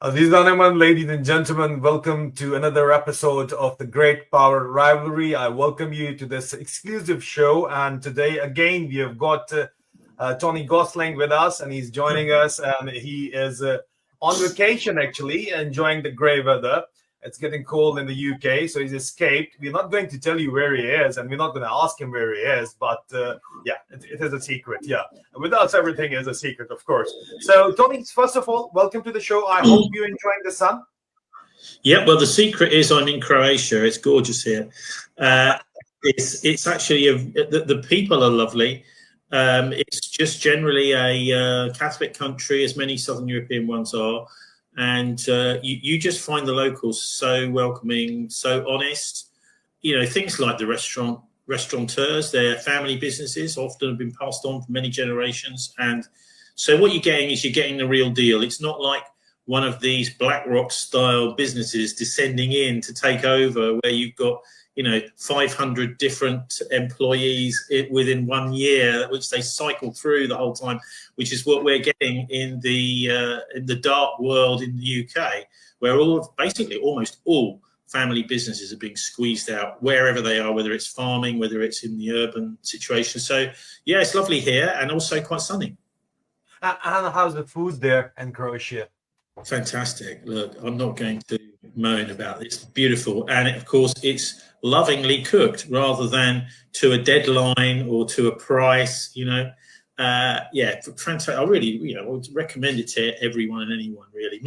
Ladies and gentlemen, welcome to another episode of the Great Power Rivalry. I welcome you to this exclusive show. And today, again, we have got Tony Gosling with us, and he's joining us. And he is on vacation, actually, enjoying the grey weather. It's getting cold in the UK, so he's escaped. We're not going to tell you where he is, and we're not going to ask him where he is, but it is a secret. Yeah, with us, everything is a secret, of course. So, Tony, first of all, welcome to the show. I hope you're enjoying the sun. Yeah, well, the secret is I'm in Croatia. It's gorgeous here. It's actually the people are lovely. It's just generally a Catholic country, as many Southern European ones are. And you just find the locals so welcoming, so honest. You know, things like the restaurateurs, they're family businesses, often have been passed on for many generations. And so what you're getting the real deal. It's not like one of these BlackRock style businesses descending in to take over, where you've got 500 different employees within 1 year, which they cycle through the whole time, which is what we're getting in the dark world in the UK, where almost all family businesses are being squeezed out wherever they are, whether it's farming, whether it's in the urban situation. So yeah, it's lovely here and also quite sunny. And how's the food there in Croatia? Fantastic. Look, I'm not going to moan about it. It's beautiful. And of course, it's lovingly cooked rather than to a deadline or to a price, fantastic. I really, I would recommend it to everyone and anyone, really.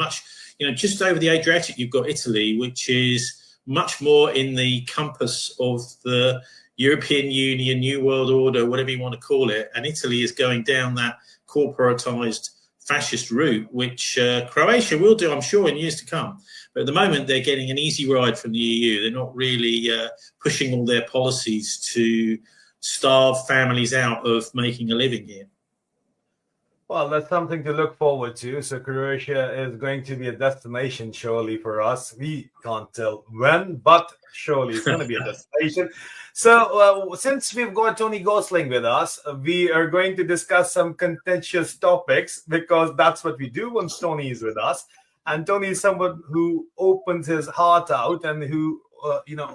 Just over the Adriatic, you've got Italy, which is much more in the compass of the European Union, New World Order, whatever you want to call it. And Italy is going down that corporatized fascist route, which Croatia will do, I'm sure, in years to come. But at the moment, they're getting an easy ride from the EU. They're not really pushing all their policies to starve families out of making a living here. Well, that's something to look forward to. So Croatia is going to be a destination, surely, for us. We can't tell when, but surely it's going to be a destination. So since we've got Tony Gosling with us, we are going to discuss some contentious topics, because that's what we do when Tony is with us. And Tony is someone who opens his heart out and who,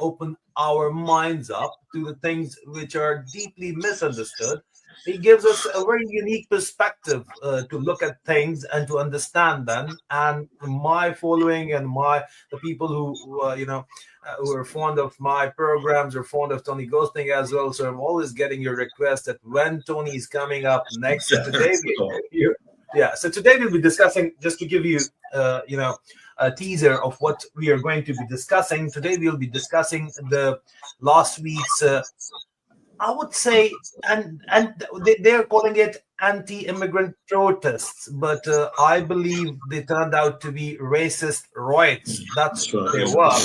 open our minds up to the things which are deeply misunderstood. He gives us a very unique perspective to look at things and to understand them. And my following and the people who are fond of my programs are fond of Tony Ghosting as well. So I'm always getting your request that when Tony is coming up next. So today, we'll be discussing, just to give you, a teaser of what we are going to be discussing. Today we'll be discussing the last week's. I would say, and they're calling it anti-immigrant protests, but I believe they turned out to be racist riots. That's what they were.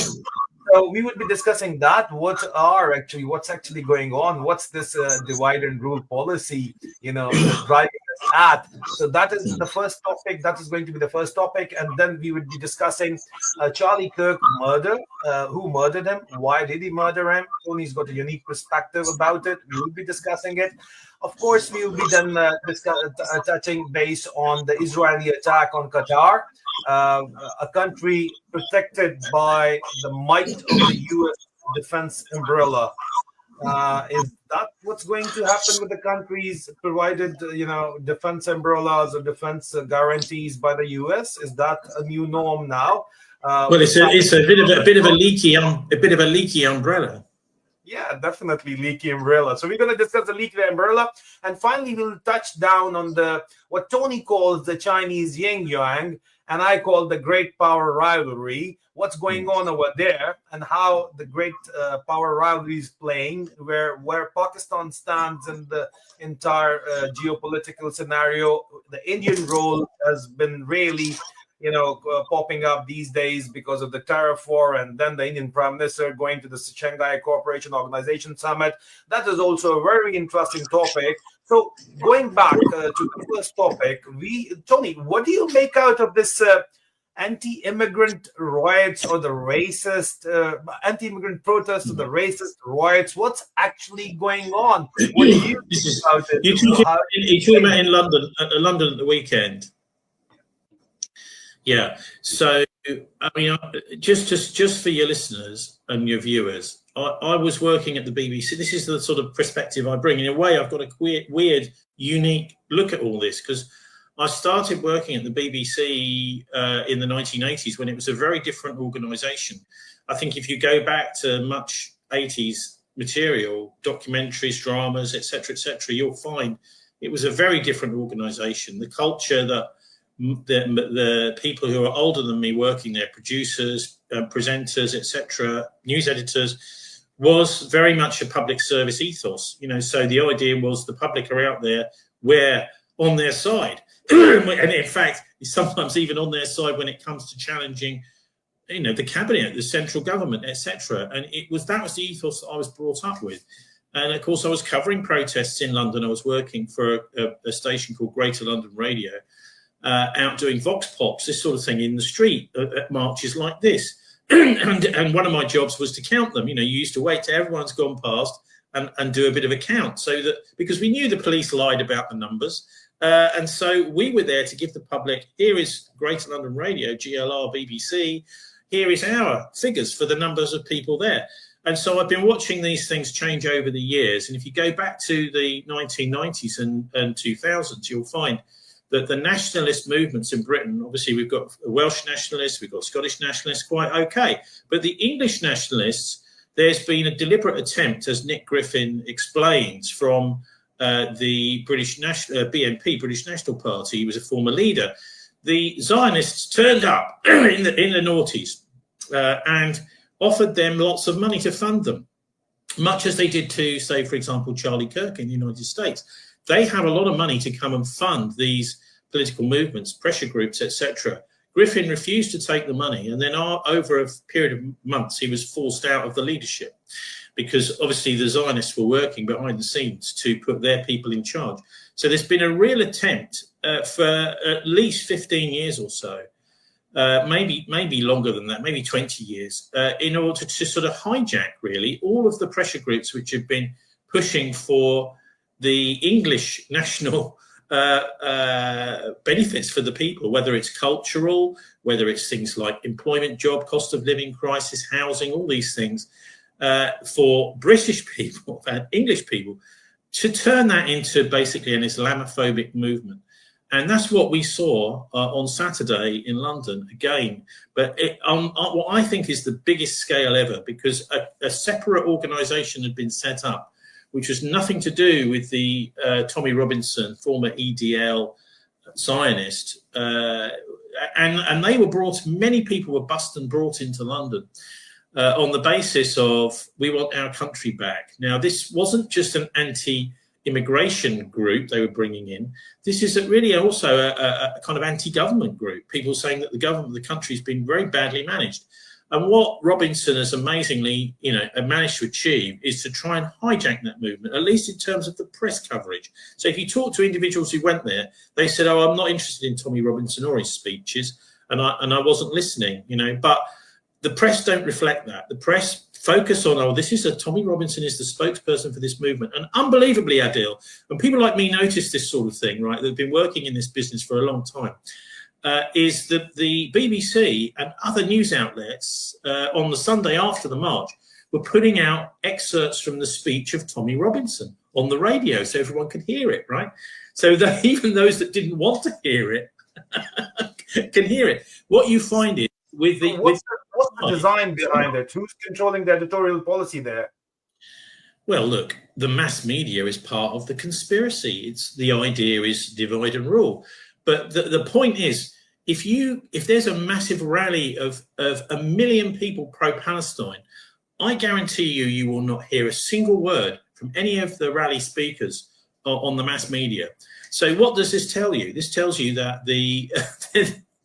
So we would be discussing that. What's actually going on? What's this divide and rule policy, driving us at? So that is the first topic. That is going to be the first topic. And then we would be discussing Charlie Kirk murder. Who murdered him? Why did he murder him? Tony's got a unique perspective about it. We will be discussing it. Of course, we will be then touching base on the Israeli attack on Qatar, a country protected by the might of the U.S. defense umbrella. Is that what's going to happen with the countries provided, defense umbrellas or defense guarantees by the U.S.? Is that a new norm now? Well, it's a bit of a leaky umbrella. Yeah, definitely leaky umbrella. So we're going to discuss the leaky umbrella, and finally we'll touch down on what Tony calls the Chinese yin yang, and I call the great power rivalry. What's going on over there, and how the great power rivalry is playing, where Pakistan stands in the entire geopolitical scenario. The Indian role has been really popping up these days because of the tariff war, and then the Indian Prime Minister going to the Shanghai Cooperation Organization Summit. That is also a very interesting topic. So going back to the first topic, Tony, what do you make out of this anti-immigrant riots or the racist anti-immigrant protests or the racist riots? What's actually going on? What do you think about it? You're talking about in London at the weekend. Yeah. So, I mean, just for your listeners and your viewers, I was working at the BBC. This is the sort of perspective I bring. In a way, I've got a weird, unique look at all this because I started working at the BBC in the 1980s when it was a very different organisation. I think if you go back to much 80s material, documentaries, dramas, etc., you'll find it was a very different organisation. The culture that the people who are older than me working there, producers, presenters, etc., news editors, was very much a public service ethos. So the idea was the public are out there, we're on their side, and in fact, sometimes even on their side when it comes to challenging, the cabinet, the central government, etc. And that was the ethos that I was brought up with. And of course, I was covering protests in London. I was working for a station called Greater London Radio. Out doing vox pops, this sort of thing in the street at marches like this. and one of my jobs was to count them. You used to wait till everyone's gone past and do a bit of a count, so that because we knew the police lied about the numbers. And so we were there to give the public, here is Greater London Radio, GLR, BBC, here is our figures for the numbers of people there. And so I've been watching these things change over the years. And if you go back to the 1990s and 2000s, you'll find that the nationalist movements in Britain, obviously we've got Welsh nationalists, we've got Scottish nationalists, quite okay. But the English nationalists, there's been a deliberate attempt, as Nick Griffin explains, from the British BNP, British National Party. He was a former leader. The Zionists turned up in the noughties and offered them lots of money to fund them, much as they did to, say, for example, Charlie Kirk in the United States. They have a lot of money to come and fund these political movements, pressure groups, etc. Griffin refused to take the money, and then over a period of months, he was forced out of the leadership because obviously the Zionists were working behind the scenes to put their people in charge. So there's been a real attempt for at least 15 years or so, maybe longer than that, maybe 20 years, in order to sort of hijack, really, all of the pressure groups which have been pushing for the English national benefits for the people, whether it's cultural, whether it's things like employment, job, cost of living crisis, housing, all these things, for British people and English people, to turn that into basically an Islamophobic movement. And that's what we saw on Saturday in London again. But on what I think is the biggest scale ever, because a separate organisation had been set up, which was nothing to do with the Tommy Robinson, former EDL Zionist. And they were many people were bussed and brought into London on the basis of, we want our country back. Now, this wasn't just an anti-immigration group they were bringing in. This is really also a kind of anti-government group, people saying that the country's been very badly managed. And what Robinson has amazingly, managed to achieve is to try and hijack that movement, at least in terms of the press coverage. So if you talk to individuals who went there, they said, "Oh, I'm not interested in Tommy Robinson or his speeches, and I wasn't listening." But the press don't reflect that. The press focus on, Tommy Robinson is the spokesperson for this movement, and unbelievably, Adil, and people like me notice this sort of thing, right? They've been working in this business for a long time. Is that the BBC and other news outlets on the Sunday after the march were putting out excerpts from the speech of Tommy Robinson on the radio so everyone could hear it, right? So that even those that didn't want to hear it can hear it. What you find is what's the design behind it? Who's controlling the editorial policy there? Well, look, the mass media is part of the conspiracy. The idea is divide and rule. But the point is, if there's a massive rally of 1 million people pro-Palestine, I guarantee you will not hear a single word from any of the rally speakers on the mass media. So what does this tell you? This tells you that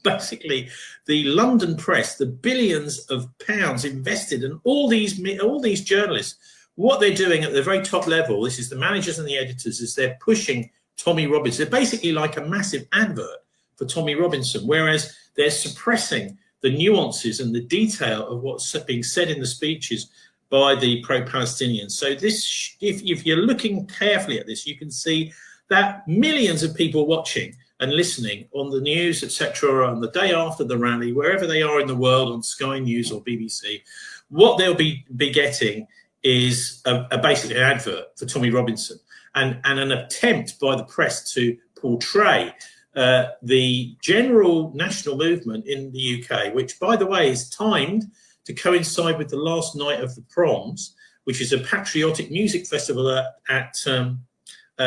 basically the London press, the billions of pounds invested in all these journalists, what they're doing at the very top level, this is the managers and the editors, is they're pushing Tommy Robinson. They're basically like a massive advert for Tommy Robinson, whereas they're suppressing the nuances and the detail of what's being said in the speeches by the pro-Palestinians. So this, if you're looking carefully at this, you can see that millions of people watching and listening on the news, etc., on the day after the rally, wherever they are in the world, on Sky News or BBC, what they'll be getting is basically an advert for Tommy Robinson and an attempt by the press to portray the general national movement in the UK, which, by the way, is timed to coincide with the last night of the Proms, which is a patriotic music festival at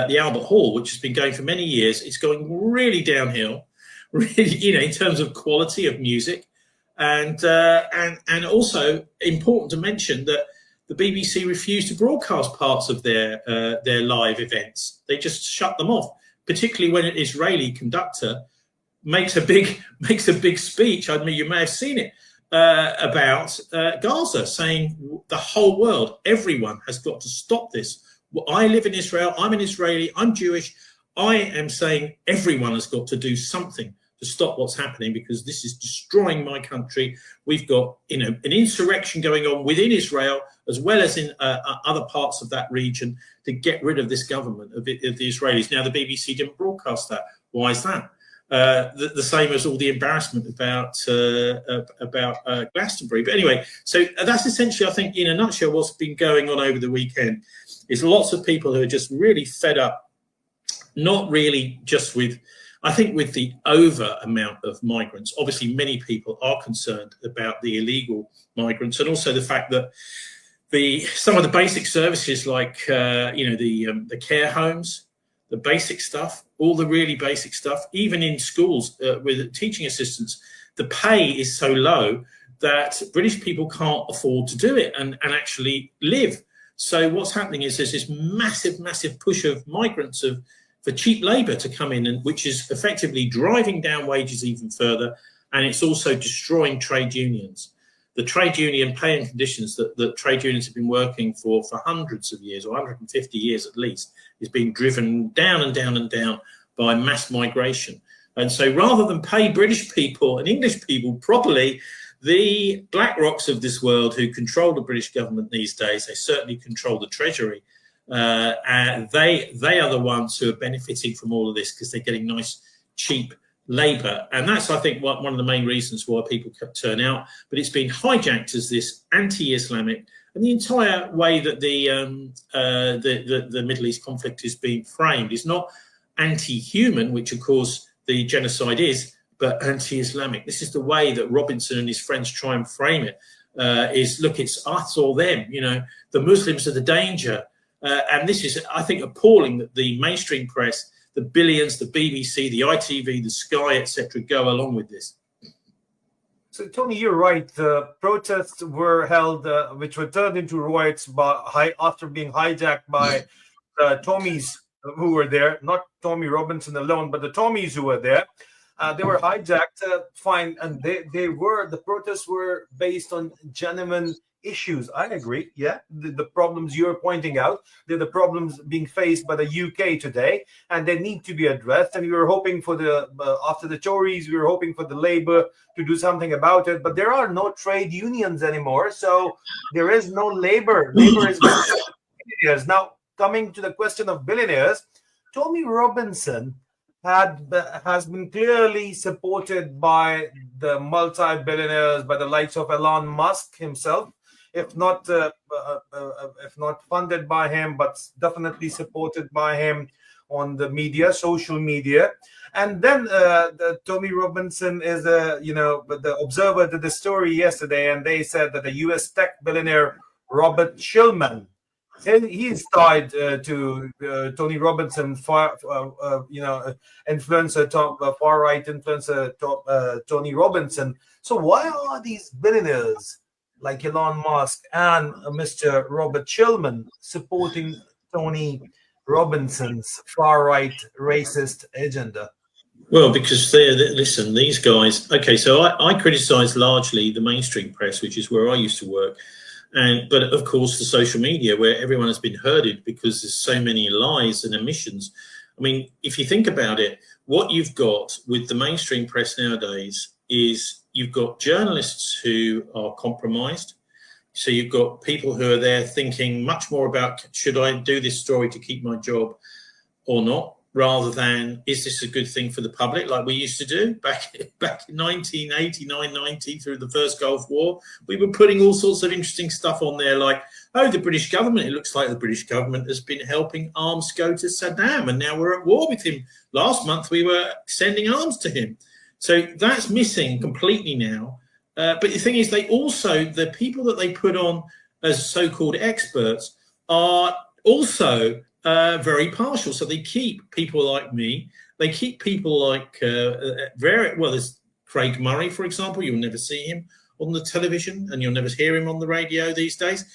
the Albert Hall, which has been going for many years. It's going really downhill, really, in terms of quality of music, and also important to mention that the BBC refused to broadcast parts of their live events. They just shut them off, particularly when an Israeli conductor makes a big speech. I mean, you may have seen it about Gaza, saying the whole world, everyone has got to stop this. I live in Israel. I'm an Israeli. I'm Jewish. I am saying everyone has got to do something to stop what's happening, because this is destroying my country. We've got, an insurrection going on within Israel as well as in other parts of that region to get rid of this government of the Israelis. Now, the BBC didn't broadcast that. Why is that? The same as all the embarrassment about Glastonbury. But anyway, so that's essentially, I think, in a nutshell, what's been going on over the weekend. Is lots of people who are just really fed up, not really just with, I think, with the over amount of migrants. Obviously, many people are concerned about the illegal migrants, and also the fact that some of the basic services, like the care homes, the basic stuff, all the really basic stuff, even in schools with teaching assistants, the pay is so low that British people can't afford to do it and actually live. So what's happening is there's this massive push of migrants for cheap labour to come in, and which is effectively driving down wages even further, and it's also destroying trade unions. The trade union pay and conditions that trade unions have been working for hundreds of years, or 150 years at least, is being driven down and down and down by mass migration. And so rather than pay British people and English people properly, the BlackRocks of this world, who control the British government these days, they certainly control the Treasury, and they are the ones who are benefiting from all of this, because they're getting nice, cheap labour. And that's, I think, one of the main reasons why people turn out. But it's been hijacked as this anti-Islamic, and the entire way that the Middle East conflict is being framed is not anti-human, which of course the genocide is, but anti-Islamic. This is the way that Robinson and his friends try and frame it. Is, look, it's us or them. The Muslims are the danger, and this is, I think, appalling that the mainstream press, the Billions, the BBC, the ITV, the Sky, etc., go along with this. So, Tony, you're right. The protests were held, which were turned into riots after being hijacked by Tommies who were there, not Tommy Robinson alone, but the Tommies who were there. They were hijacked, fine, and the protests were based on genuine issues. I agree, yeah. The problems you're pointing out, they're the problems being faced by the UK today, and they need to be addressed. And we were hoping for after the Tories, we were hoping for the Labour to do something about it, but there are no trade unions anymore, so there is no Labour. Labour is billionaires. Now, coming to the question of billionaires, Tommy Robinson has been clearly supported by the multi-billionaires, by the likes of Elon Musk himself, if not funded by him, but definitely supported by him on the media, social media. And then Tommy Robinson is the Observer did the story yesterday, and they said that the U.S. tech billionaire Robert Shillman, he's tied to Tony Robinson, influencer, far right influencer Tony Robinson. So why are these billionaires like Elon Musk and Mr. Robert Shillman supporting Tony Robinson's far right racist agenda? Well, because listen, these guys. Okay, so I criticise largely the mainstream press, which is where I used to work. But of course, the social media, where everyone has been herded because there's so many lies and omissions. I mean, if you think about it, what you've got with the mainstream press nowadays is you've got journalists who are compromised. So you've got people who are there thinking much more about, should I do this story to keep my job or not? rather than is this a good thing for the public, like we used to do back in 1989, 90 through the first Gulf War. We were putting all sorts of interesting stuff on there, like, oh, the British government, it looks like the British government has been helping arms go to Saddam, and now we're at war with him. Last month we were sending arms to him. So that's missing completely now. But the thing is, they also, the people that they put on as so-called experts are also very partial. So they keep people like me. They keep people like there's Craig Murray, for example. You'll never see him on the television, and you'll never hear him on the radio these days.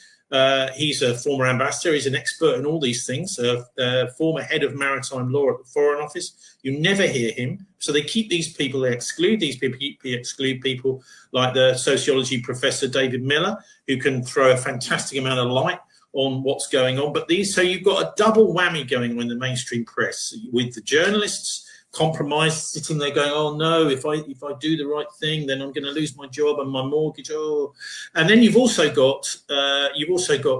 He's a former ambassador. He's an expert in all these things. Former head of maritime law at the Foreign Office. You never hear him. So they keep these people. They exclude these people. They exclude people like the sociology professor David Miller, who can throw a fantastic amount of light on what's going on. But so you've got a double whammy going on in the mainstream press, with the journalists compromised, sitting there going, oh no, if I do the right thing, then I'm going to lose my job and my mortgage. Oh, and then you've also got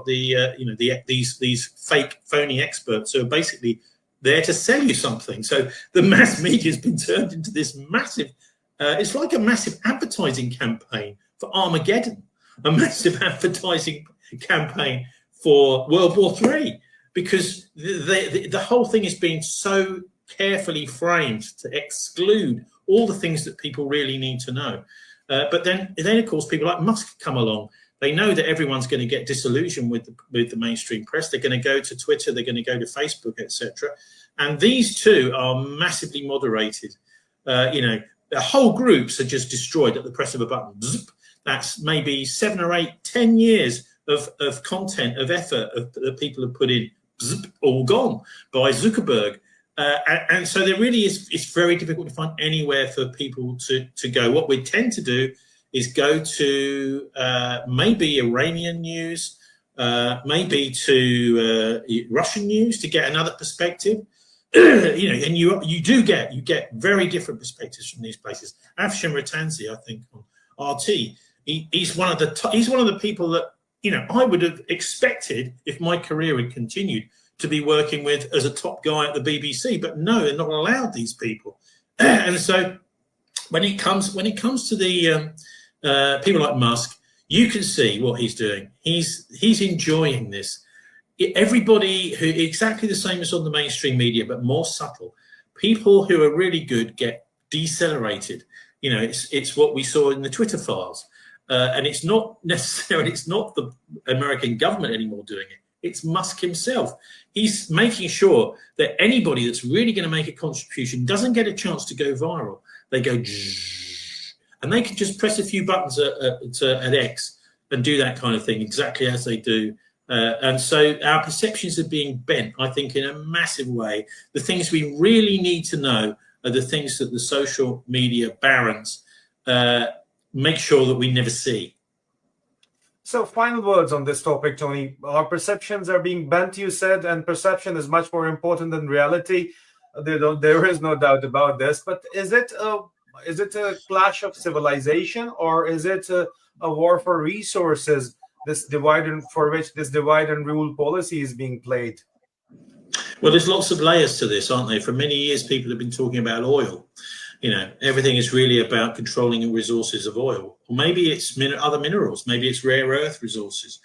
these fake phony experts who are basically there to sell you something. So the mass media has been turned into this massive, it's like a massive advertising campaign for Armageddon, a massive advertising campaign for World War III, because the whole thing is being so carefully framed to exclude all the things that people really need to know. But then of course people like Musk come along. They know that everyone's going to get disillusioned with the mainstream press. They're going to go to Twitter, they're going to go to Facebook, etc. And these two are massively moderated. The whole groups are just destroyed at the press of a button. That's maybe 7 or 8, 10 years of content, of effort that people have put in, all gone by Zuckerberg. And so there really is, it's very difficult to find anywhere for people to go. What we tend to do is go to maybe Iranian news, maybe to Russian news to get another perspective. And you get very different perspectives from these places. Afshin Rattansi, I think, on RT, he's one of the people that I would have expected, if my career had continued, to be working with as a top guy at the BBC, but no, they're not allowed, these people. And so when it comes to the people like Musk, you can see what he's doing. He's enjoying this. Everybody who, exactly the same as on the mainstream media, but more subtle. People who are really good get decelerated. It's what we saw in the Twitter files. And it's not the American government anymore doing it. It's Musk himself. He's making sure that anybody that's really going to make a contribution doesn't get a chance to go viral. They go, and they can just press a few buttons at X and do that kind of thing, exactly as they do. And so our perceptions are being bent, I think, in a massive way. The things we really need to know are the things that the social media barons make sure that we never see. So, final words on this topic, Tony. Our perceptions are being bent, you said, and perception is much more important than reality. There is no doubt about this. But is it a clash of civilization, or is it a war for resources? For which this divide and rule policy is being played. Well, there's lots of layers to this, aren't there? For many years, people have been talking about oil. Everything is really about controlling the resources of oil. Or maybe it's other minerals. Maybe it's rare earth resources.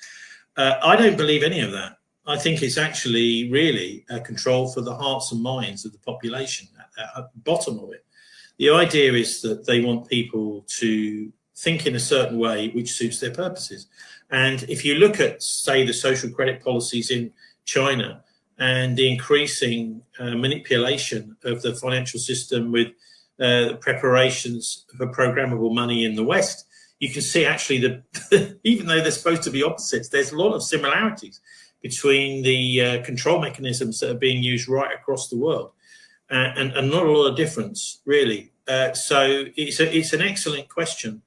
I don't believe any of that. I think it's actually really a control for the hearts and minds of the population at the bottom of it. The idea is that they want people to think in a certain way which suits their purposes. And if you look at, say, the social credit policies in China and the increasing manipulation of the financial system with the preparations for programmable money in the West, you can see actually that even though they're supposed to be opposites, there's a lot of similarities between the control mechanisms that are being used right across the world, and not a lot of difference, really. So it's an excellent question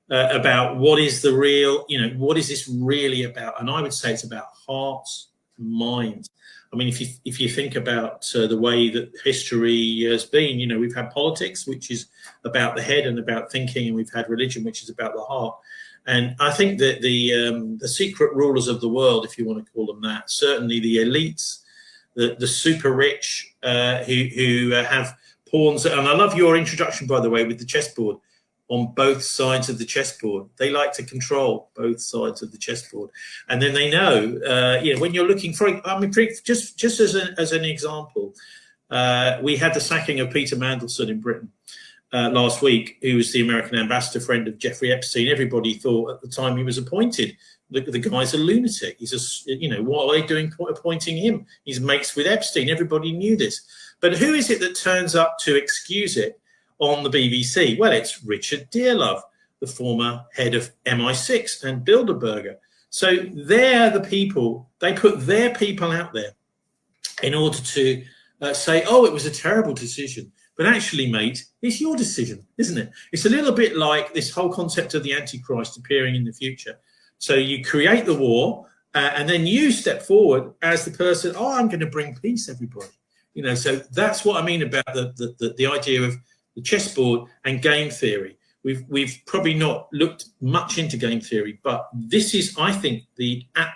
about what is the real, what is this really about? And I would say it's about hearts and minds. I mean, if you think about the way that history has been, we've had politics, which is about the head and about thinking, and we've had religion, which is about the heart. And I think that the secret rulers of the world, if you want to call them that, certainly the elites, the super rich who have pawns. And I love your introduction, by the way, with the chessboard on both sides of the chessboard. They like to control both sides of the chessboard, and then they know, when you're looking for. I mean, just as an example, we had the sacking of Peter Mandelson in Britain last week, who was the American ambassador, friend of Jeffrey Epstein. Everybody thought at the time he was appointed, the guy's a lunatic. He's what are they doing appointing him? He's mates with Epstein. Everybody knew this. But who is it that turns up to excuse it on the BBC? Well, it's Richard Dearlove, the former head of MI6 and Bilderberger. So they're the people, they put their people out there in order to say, oh, it was a terrible decision. But actually, mate, it's your decision, isn't it? It's a little bit like this whole concept of the Antichrist appearing in the future. So you create the war, and then you step forward as the person, oh, I'm going to bring peace, everybody. So that's what I mean about the idea of the chessboard and game theory. We've probably not looked much into game theory, but this is, I think,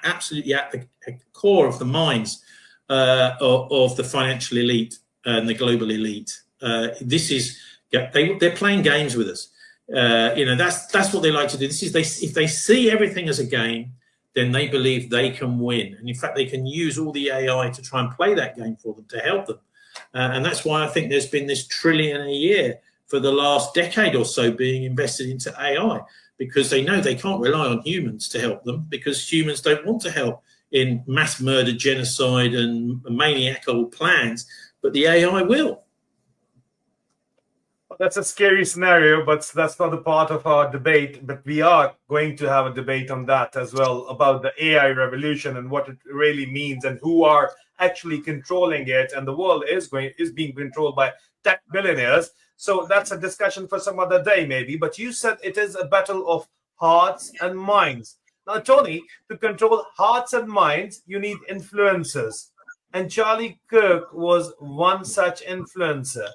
absolutely at the core of the minds of the financial elite and the global elite. They're playing games with us. That's what they like to do. If they see everything as a game, then they believe they can win. And in fact, they can use all the AI to try and play that game for them, to help them. And that's why I think there's been this $1 trillion a year for the last decade or so being invested into AI, because they know they can't rely on humans to help them, because humans don't want to help in mass murder, genocide, and maniacal plans, but the AI will. That's a scary scenario, but that's not a part of our debate. But we are going to have a debate on that as well, about the AI revolution and what it really means and who are actually controlling it. And the world is being controlled by tech billionaires. So that's a discussion for some other day, maybe. But you said it is a battle of hearts and minds. Now, Tony, to control hearts and minds, you need influencers. And Charlie Kirk was one such influencer.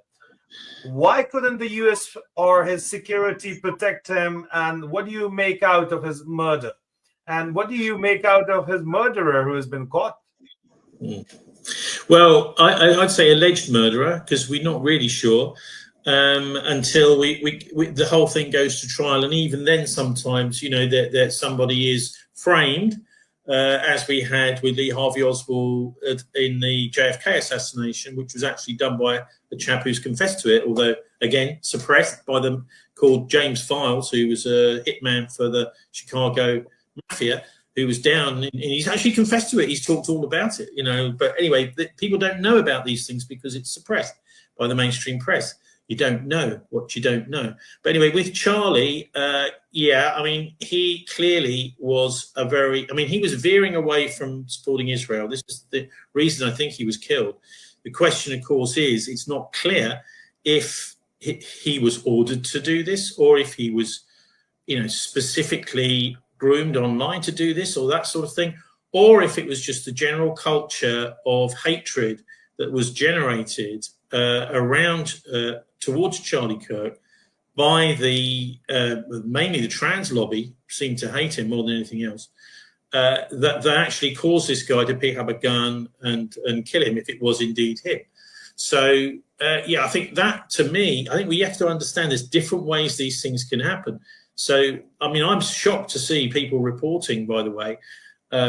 Why couldn't the US or his security protect him? And what do you make out of his murder? And what do you make out of his murderer who has been caught? Well, I'd say alleged murderer, because we're not really sure until the whole thing goes to trial. And even then, sometimes, that somebody is framed, as we had with Lee Harvey Oswald in the JFK assassination, which was actually done by a chap who's confessed to it, although, again, suppressed by them, called James Files, who was a hitman for the Chicago Mafia, who was down, and he's actually confessed to it. He's talked all about it, But anyway, people don't know about these things because it's suppressed by the mainstream press. You don't know what you don't know. But anyway, with Charlie, he clearly was he was veering away from supporting Israel. This is the reason I think he was killed. The question, of course, is it's not clear if he was ordered to do this, or if he was, specifically groomed online to do this, or that sort of thing, or if it was just a general culture of hatred that was generated around towards Charlie Kirk by mainly the trans lobby, seemed to hate him more than anything else, that actually caused this guy to pick up a gun and kill him, if it was indeed him. So I think that, to me, I think we have to understand there's different ways these things can happen. So I'm shocked to see people reporting, by the way,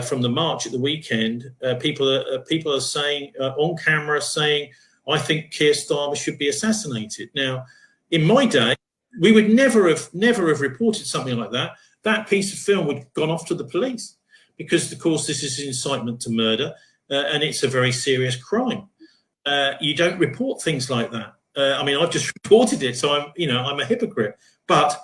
from the march at the weekend. People are saying on camera, saying, I think Keir Starmer should be assassinated. Now, in my day, we would never have reported something like that. That piece of film would have gone off to the police, because, of course, this is incitement to murder, and it's a very serious crime. You don't report things like that. I've just reported it, so I'm a hypocrite. But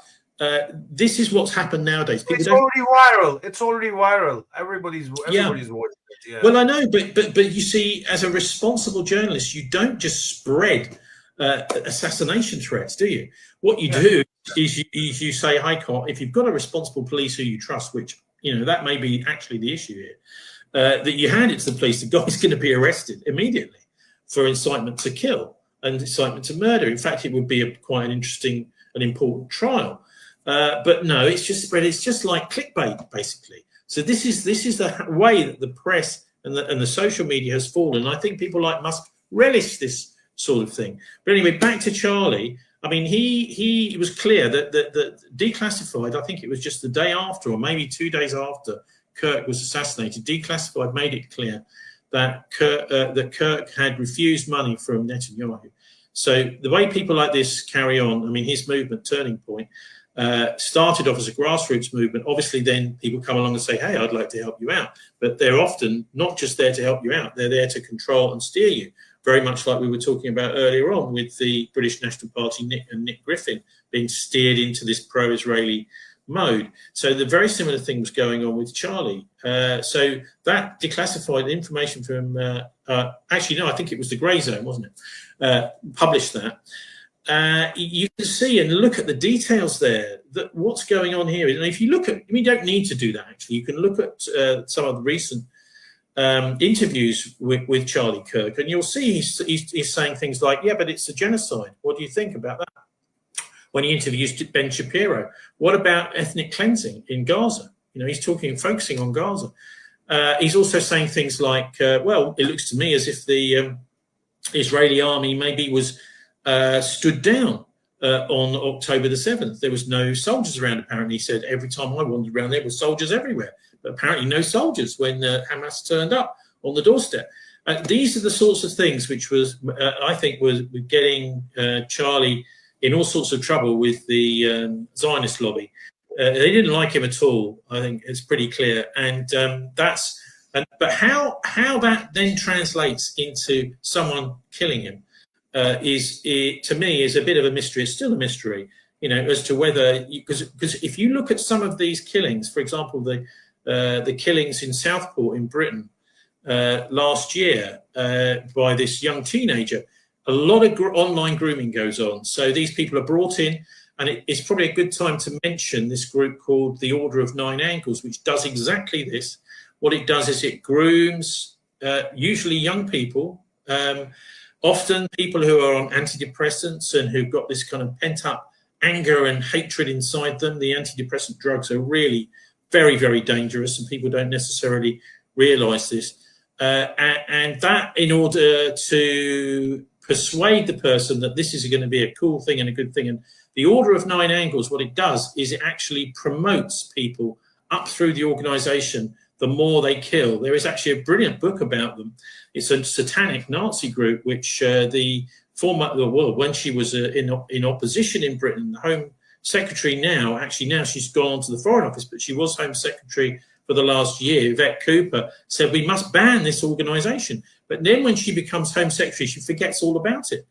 this is what's happened nowadays. It's already viral. Everybody's watching it. Yeah. Well, I know, but you see, as a responsible journalist, you don't just spread assassination threats, do you? What you do is you say, if you've got a responsible police who you trust, which that may be actually the issue here, that you hand it to the police, the guy's going to be arrested immediately for incitement to kill and incitement to murder. In fact, it would be quite an interesting and important trial. But no, it's just like clickbait, basically. So this is the way that the press and the social media has fallen. I think people like Musk relish this sort of thing. But anyway, back to Charlie. I mean, he was clear that Declassified, I think it was just the day after, or maybe 2 days after Kirk was assassinated, Declassified made it clear that Kirk had refused money from Netanyahu. So the way people like this carry on, I mean, his movement, Turning Point, started off as a grassroots movement. Obviously, then people come along and say, hey, I'd like to help you out. But they're often not just there to help you out, they're there to control and steer you. Very much like we were talking about earlier on with the British National Party Nick Griffin being steered into this pro-Israeli mode. So the very similar thing was going on with Charlie. So that declassified information from, actually, no, I think it was the Grey Zone, wasn't it? Published that. You can see and look at the details there, that what's going on here. And if you look at, you don't need to do that, actually. You can look at some of the recent interviews with Charlie Kirk, and you'll see he's saying things like, yeah, but it's a genocide. What do you think about that? When he interviews Ben Shapiro, what about ethnic cleansing in Gaza? You know, he's focusing on Gaza. He's also saying things like, well, it looks to me as if the Israeli army maybe was stood down on October the 7th. There was no soldiers around, apparently. He said, every time I wandered around, there were soldiers everywhere. But apparently no soldiers when Hamas turned up on the doorstep. These are the sorts of things which was, I think, was getting Charlie in all sorts of trouble with the Zionist lobby. They didn't like him at all. I think it's pretty clear. And but how that then translates into someone killing him to me is a bit of a mystery. It's still a mystery, you know, as to whether, because if you look at some of these killings, for example, the killings in Southport in Britain last year by this young teenager, a lot of online grooming goes on. So these people are brought in, and it's probably a good time to mention this group called the Order of Nine Angles, which does exactly this. What it does is it grooms usually young people, often people who are on antidepressants and who've got this kind of pent-up anger and hatred inside them. The antidepressant drugs are really very, very dangerous, and people don't necessarily realise this. And that, in order to persuade the person that this is going to be a cool thing and a good thing. And the Order of Nine Angles, what it does is it actually promotes people up through the organisation the more they kill. There is actually a brilliant book about them. It's a satanic Nazi group, which the former, well, when she was in opposition in Britain, the Home Secretary now she's gone on to the Foreign Office, but she was Home Secretary for the last year, Yvette Cooper, said we must ban this organisation. But then when she becomes Home Secretary, she forgets all about it,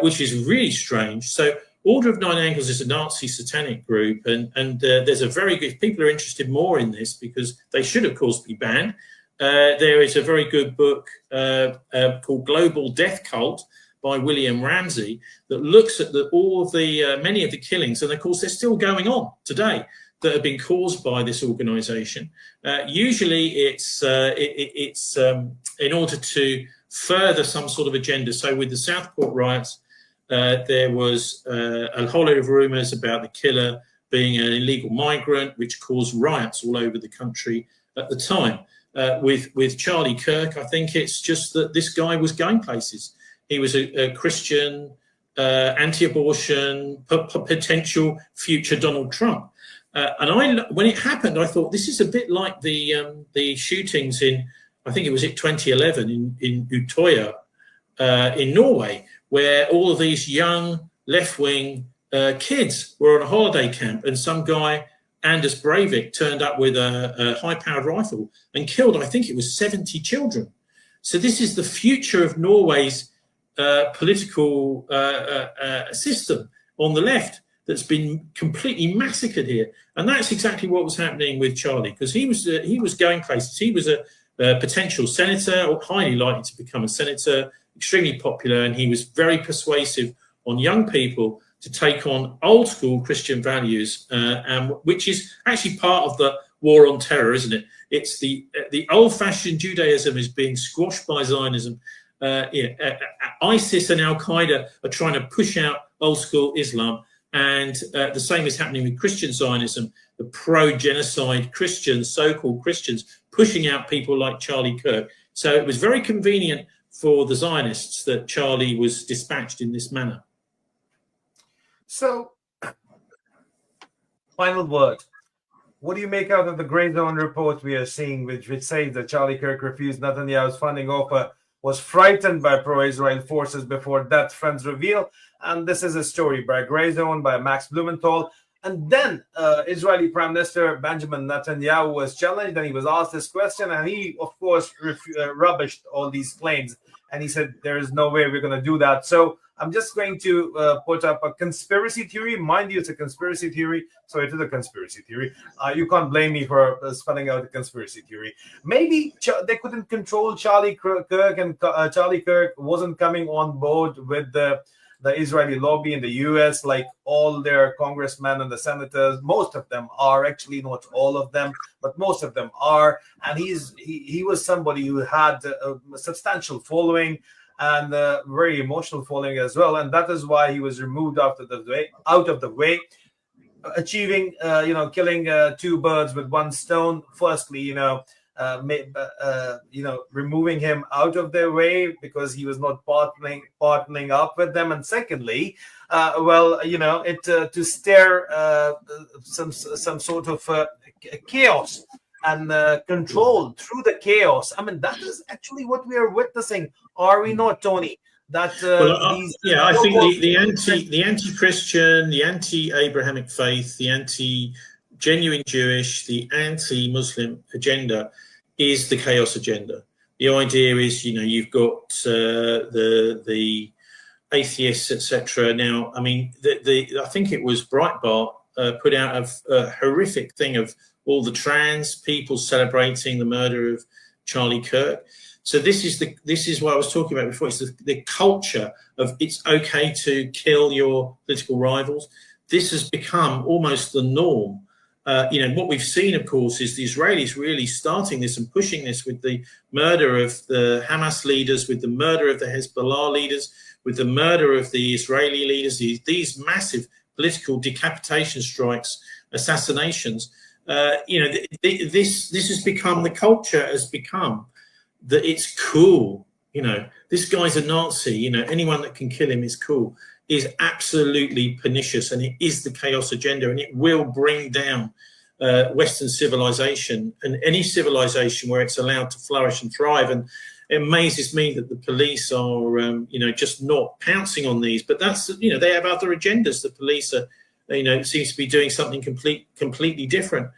which is really strange. So Order of Nine Angles is a Nazi satanic group, and there's a very good, if people are interested more in this, because they should, of course, be banned, there is a very good book called Global Death Cult by William Ramsey that looks at many of the killings, and of course they're still going on today, that have been caused by this organisation. Usually it's in order to further some sort of agenda. So with the Southport riots, there was a whole load of rumours about the killer being an illegal migrant, which caused riots all over the country at the time. With Charlie Kirk, I think it's just that this guy was going places. He was a Christian, anti-abortion, potential future Donald Trump. And when it happened, I thought this is a bit like the shootings in, I think it was 2011 in Utoya in Norway, where all of these young left-wing kids were on a holiday camp, and some guy, Anders Breivik, turned up with a high-powered rifle and killed, I think it was 70 children. So this is the future of Norway's political system on the left that's been completely massacred here. And that's exactly what was happening with Charlie, because he was going places. He was a potential senator, or highly likely to become a senator, extremely popular, and he was very persuasive on young people to take on old school Christian values, which is actually part of the war on terror, isn't it? It's the old-fashioned Judaism is being squashed by Zionism. ISIS and Al-Qaeda are trying to push out old school Islam. And the same is happening with Christian Zionism. The pro-genocide Christians, so-called Christians, pushing out people like Charlie Kirk. So it was very convenient for the Zionists that Charlie was dispatched in this manner. So, final word. What do you make out of the gray zone report we are seeing, which says that Charlie Kirk refused Netanyahu's funding offer, was frightened by pro-Israel forces before death, friends reveal? And this is a story by Gray Zone by Max Blumenthal. And then Israeli Prime Minister Benjamin Netanyahu was challenged, and he was asked this question, and he, of course, rubbished all these claims. And he said, there is no way we're going to do that. So I'm just going to put up a conspiracy theory. Mind you, it's a conspiracy theory. So it is a conspiracy theory. You can't blame me for spelling out a conspiracy theory. Maybe they couldn't control Charlie Kirk, and Charlie Kirk wasn't coming on board with the Israeli lobby in the U.S. like all their congressmen and the senators. Most of them are, actually not all of them, but most of them are. And he was somebody who had a substantial following and a very emotional following as well. And that is why he was removed out of the way, achieving, killing two birds with one stone. Firstly, removing him out of their way because he was not partnering up with them, and secondly, to stir some sort of chaos and control through the chaos. I mean, that is actually what we are witnessing, are we not, Tony? That I think the anti-Christian, the anti-Abrahamic faith, the anti-genuine Jewish, the anti-Muslim agenda is the chaos agenda. The idea is, you've got the atheists, etc. Now, I mean, I think it was Breitbart put out a horrific thing of all the trans people celebrating the murder of Charlie Kirk. So this is what I was talking about before. It's the culture of it's okay to kill your political rivals. This has become almost the norm. What we've seen, of course, is the Israelis really starting this and pushing this with the murder of the Hamas leaders, with the murder of the Hezbollah leaders, with the murder of the Israeli leaders, these massive political decapitation strikes, assassinations. This has become, the culture has become that it's cool. This guy's a Nazi, anyone that can kill him is cool, is absolutely pernicious, and it is the chaos agenda, and it will bring down Western civilization and any civilization where it's allowed to flourish and thrive. And it amazes me that the police are, just not pouncing on these. But that's, they have other agendas. The police are, seems to be doing something completely different.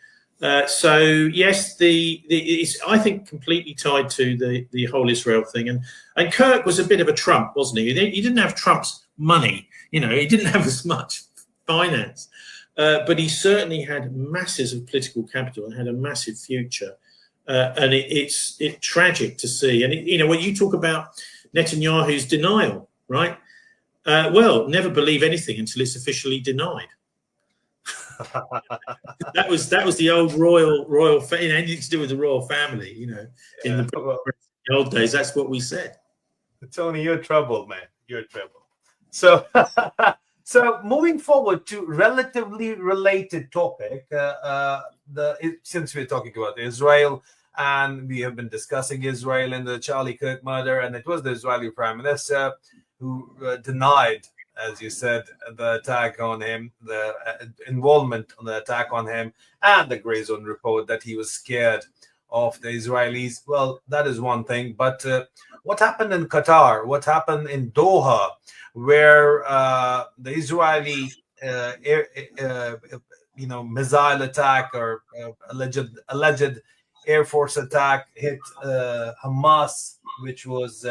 So yes, it's, I think, completely tied to the whole Israel thing. And Kirk was a bit of a Trump, wasn't he? He didn't have Trump's money, he didn't have as much finance, but he certainly had masses of political capital and had a massive future. And it's tragic to see. And when you talk about Netanyahu's denial, right? Never believe anything until it's officially denied. that was the old royal anything to do with the royal family, in the old days. That's what we said. Tony, you're trouble, man. You're trouble. So so moving forward to relatively related topic, since we're talking about Israel, and we have been discussing Israel and the Charlie Kirk murder, and it was the Israeli Prime Minister who denied, as you said, the attack on him, the involvement on the attack on him, and the Gray Zone report that he was scared of the Israelis. Well, that is one thing. But what happened in Qatar? What happened in Doha, where the Israeli missile attack or alleged Air Force attack hit Hamas, which was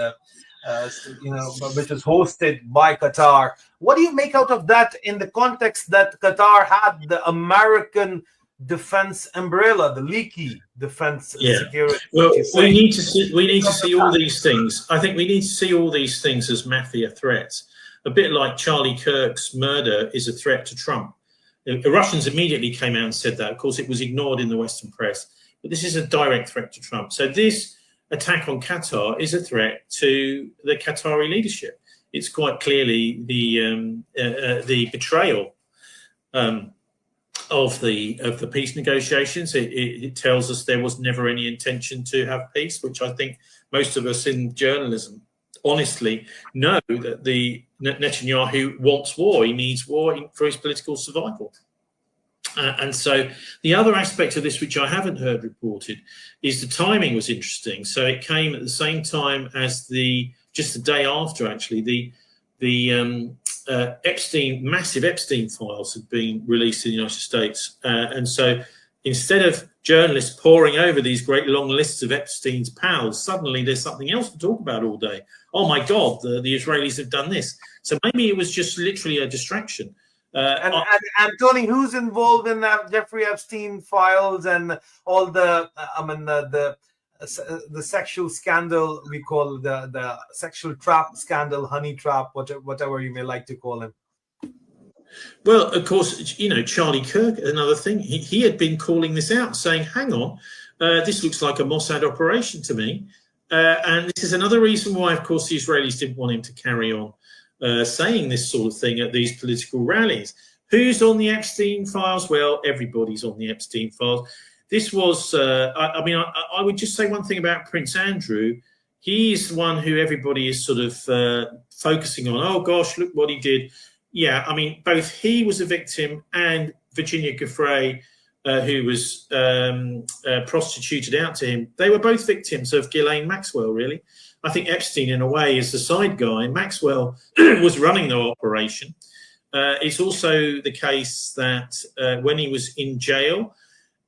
hosted by Qatar. What do you make out of that in the context that Qatar had the American defense umbrella, the leaky defense security? Well, we need to see all these things. I think we need to see all these things as mafia threats. A bit like Charlie Kirk's murder is a threat to Trump. The Russians immediately came out and said that. Of course, it was ignored in the Western press. But this is a direct threat to Trump. So this attack on Qatar is a threat to the Qatari leadership. It's quite clearly the betrayal of the peace negotiations. It tells us there was never any intention to have peace, which I think most of us in journalism honestly know that the Netanyahu wants war. He needs war for his political survival. And so the other aspect of this, which I haven't heard reported, is the timing was interesting. So it came at the same time as just the day after, actually, the massive Epstein files had been released in the United States. And so instead of journalists poring over these great long lists of Epstein's pals, suddenly there's something else to talk about all day. Oh my God, the Israelis have done this. So maybe it was just literally a distraction. And Tony, who's involved in that Jeffrey Epstein files and all the the sexual scandal, we call the sexual trap scandal, honey trap, whatever you may like to call him? Well, of course, Charlie Kirk, another thing, he had been calling this out, saying, hang on, this looks like a Mossad operation to me. And this is another reason why, of course, the Israelis didn't want him to carry on saying this sort of thing at these political rallies. Who's on the Epstein files? Well, everybody's on the Epstein files. This was, I would just say one thing about Prince Andrew. He's one who everybody is sort of focusing on. Oh, gosh, look what he did. Yeah, I mean, both he was a victim and Virginia Giuffre, who was prostituted out to him. They were both victims of Ghislaine Maxwell, really. I think Epstein, in a way, is the side guy. Maxwell was running the operation. It's also the case that when he was in jail,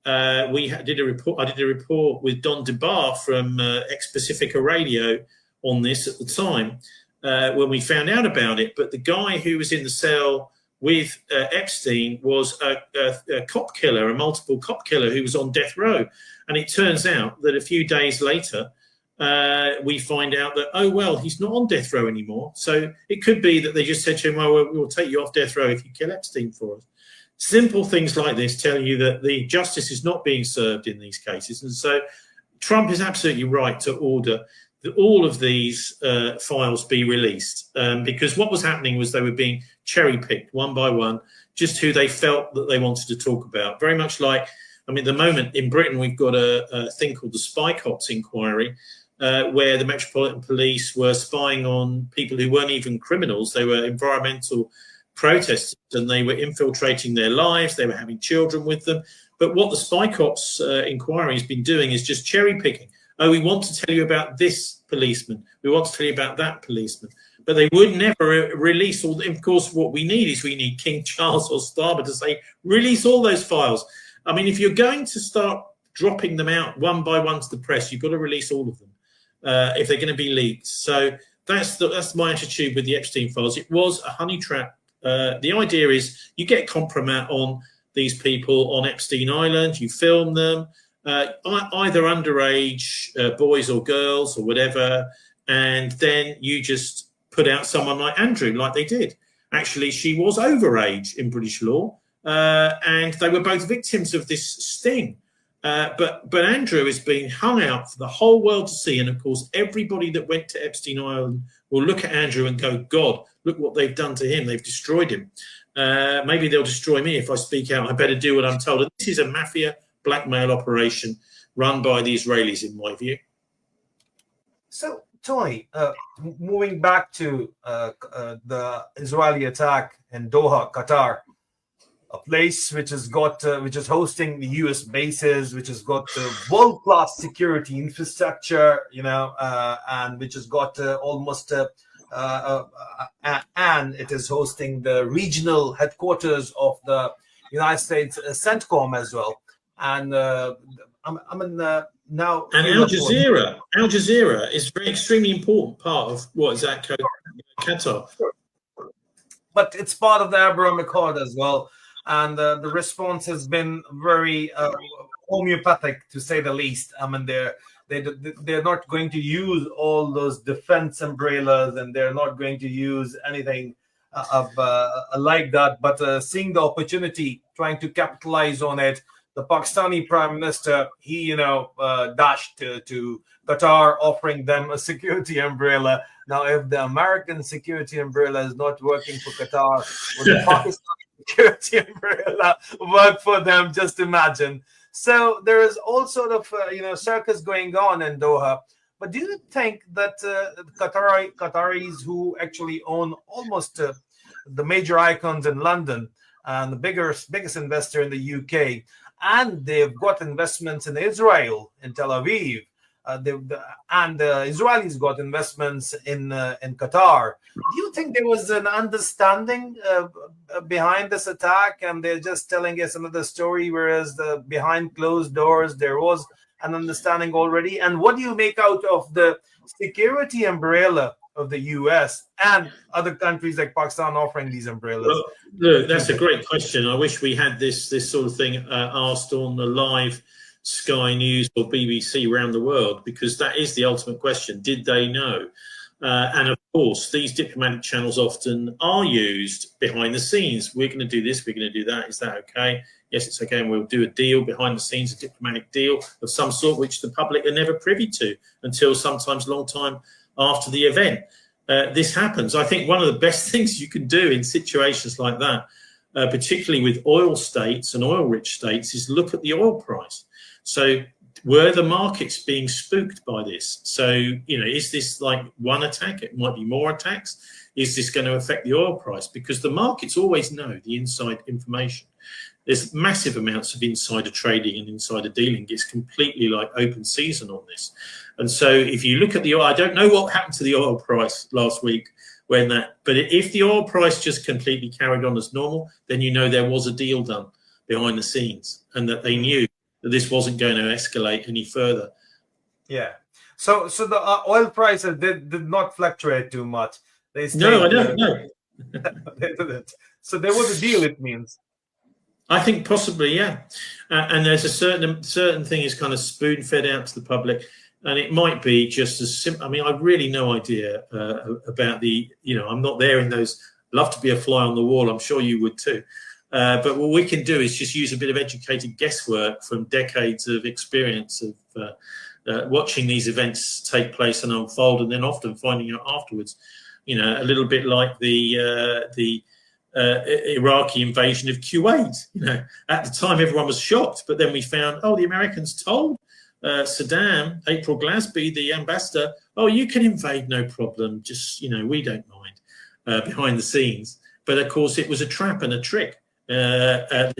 I did a report with Don DeBar from ex-Pacifica Radio on this at the time when we found out about it. But the guy who was in the cell with Epstein was a cop killer, a multiple cop killer who was on death row. And it turns out that a few days later, we find out that, oh, well, he's not on death row anymore. So it could be that they just said to him, well, we'll take you off death row if you kill Epstein for us. Simple things like this tell you that the justice is not being served in these cases. And so Trump is absolutely right to order that all of these files be released because what was happening was they were being cherry-picked one by one, just who they felt that they wanted to talk about. Very much like, I mean, at the moment in Britain, we've got a thing called the Spy Cops Inquiry, where the Metropolitan Police were spying on people who weren't even criminals. They were environmental protesters and they were infiltrating their lives. They were having children with them. But what the Spy Cops Inquiry has been doing is just cherry picking. Oh, we want to tell you about this policeman. We want to tell you about that policeman. But they would never release all. Of course, what we need King Charles or Starmer to say, release all those files. I mean, if you're going to start dropping them out one by one to the press, you've got to release all of them if they're going to be leaked. So that's my attitude with the Epstein files. It was a honey trap. The idea is you get compromat on these people on Epstein Island, you film them, either underage boys or girls or whatever, and then you just put out someone like Andrew, like they did. Actually, she was overage in British law, and they were both victims of this sting. But Andrew is being hung out for the whole world to see. And, of course, everybody that went to Epstein Island will look at Andrew and go, God, look what they've done to him. They've destroyed him. Maybe they'll destroy me if I speak out. I better do what I'm told. And this is a mafia blackmail operation run by the Israelis, in my view. So, Tony, moving back to the Israeli attack in Doha, Qatar, a place which has got, which is hosting the U.S. bases, which has got world-class security infrastructure, and which has got almost, and it is hosting the regional headquarters of the United States CENTCOM as well. And now. And Al Jazeera is an extremely important part of what is that Qatar. But it's part of the Abraham Accord as well. And the response has been very homeopathic, to say the least. I mean, they're not going to use all those defense umbrellas, and they're not going to use anything like that. But seeing the opportunity, trying to capitalize on it, the Pakistani Prime Minister, he dashed to Qatar, offering them a security umbrella. Now, if the American security umbrella is not working for Qatar, would the Pakistani security umbrella work for them. Just imagine. So there is all sort of circus going on in Doha. But do you think that Qataris who actually own almost the major icons in London and the biggest investor in the UK, and they've got investments in Israel, in Tel Aviv, and the Israelis got investments in Qatar. Do you think there was an understanding behind this attack, and they're just telling us another story, whereas behind closed doors there was an understanding already? And what do you make out of the security umbrella of the US and other countries like Pakistan offering these umbrellas? Well, look, that's a great question. I wish we had this sort of thing asked on the live Sky News or BBC around the world, because that is the ultimate question. Did they know? And of course, these diplomatic channels often are used behind the scenes. We're going to do this, we're going to do that. Is that okay? Yes, it's okay. And we'll do a deal behind the scenes, a diplomatic deal of some sort, which the public are never privy to until sometimes a long time after the event. This happens. I think one of the best things you can do in situations like that, particularly with oil states and oil-rich states, is look at the oil price. So were the markets being spooked by this? So, is this like one attack? It might be more attacks. Is this going to affect the oil price? Because the markets always know the inside information. There's massive amounts of insider trading and insider dealing. It's completely like open season on this. And so if you look at the oil, I don't know what happened to the oil price last week but if the oil price just completely carried on as normal, then there was a deal done behind the scenes, and that they knew that this wasn't going to escalate any further. Yeah. So the oil prices did not fluctuate too much. They stayed, no, I don't know. They didn't. So there was a deal, it means. I think possibly, yeah. And there's a certain thing is kind of spoon fed out to the public, and it might be just as simple. I mean, I've really no idea about I'm not there in those. Love to be a fly on the wall. I'm sure you would too. But what we can do is just use a bit of educated guesswork from decades of experience of watching these events take place and unfold, and then often finding out afterwards. A little bit like the Iraqi invasion of Kuwait. At the time everyone was shocked, but then we found, the Americans told Saddam, April Glasby, the ambassador, you can invade, no problem. Just we don't mind behind the scenes. But of course, it was a trap and a trick that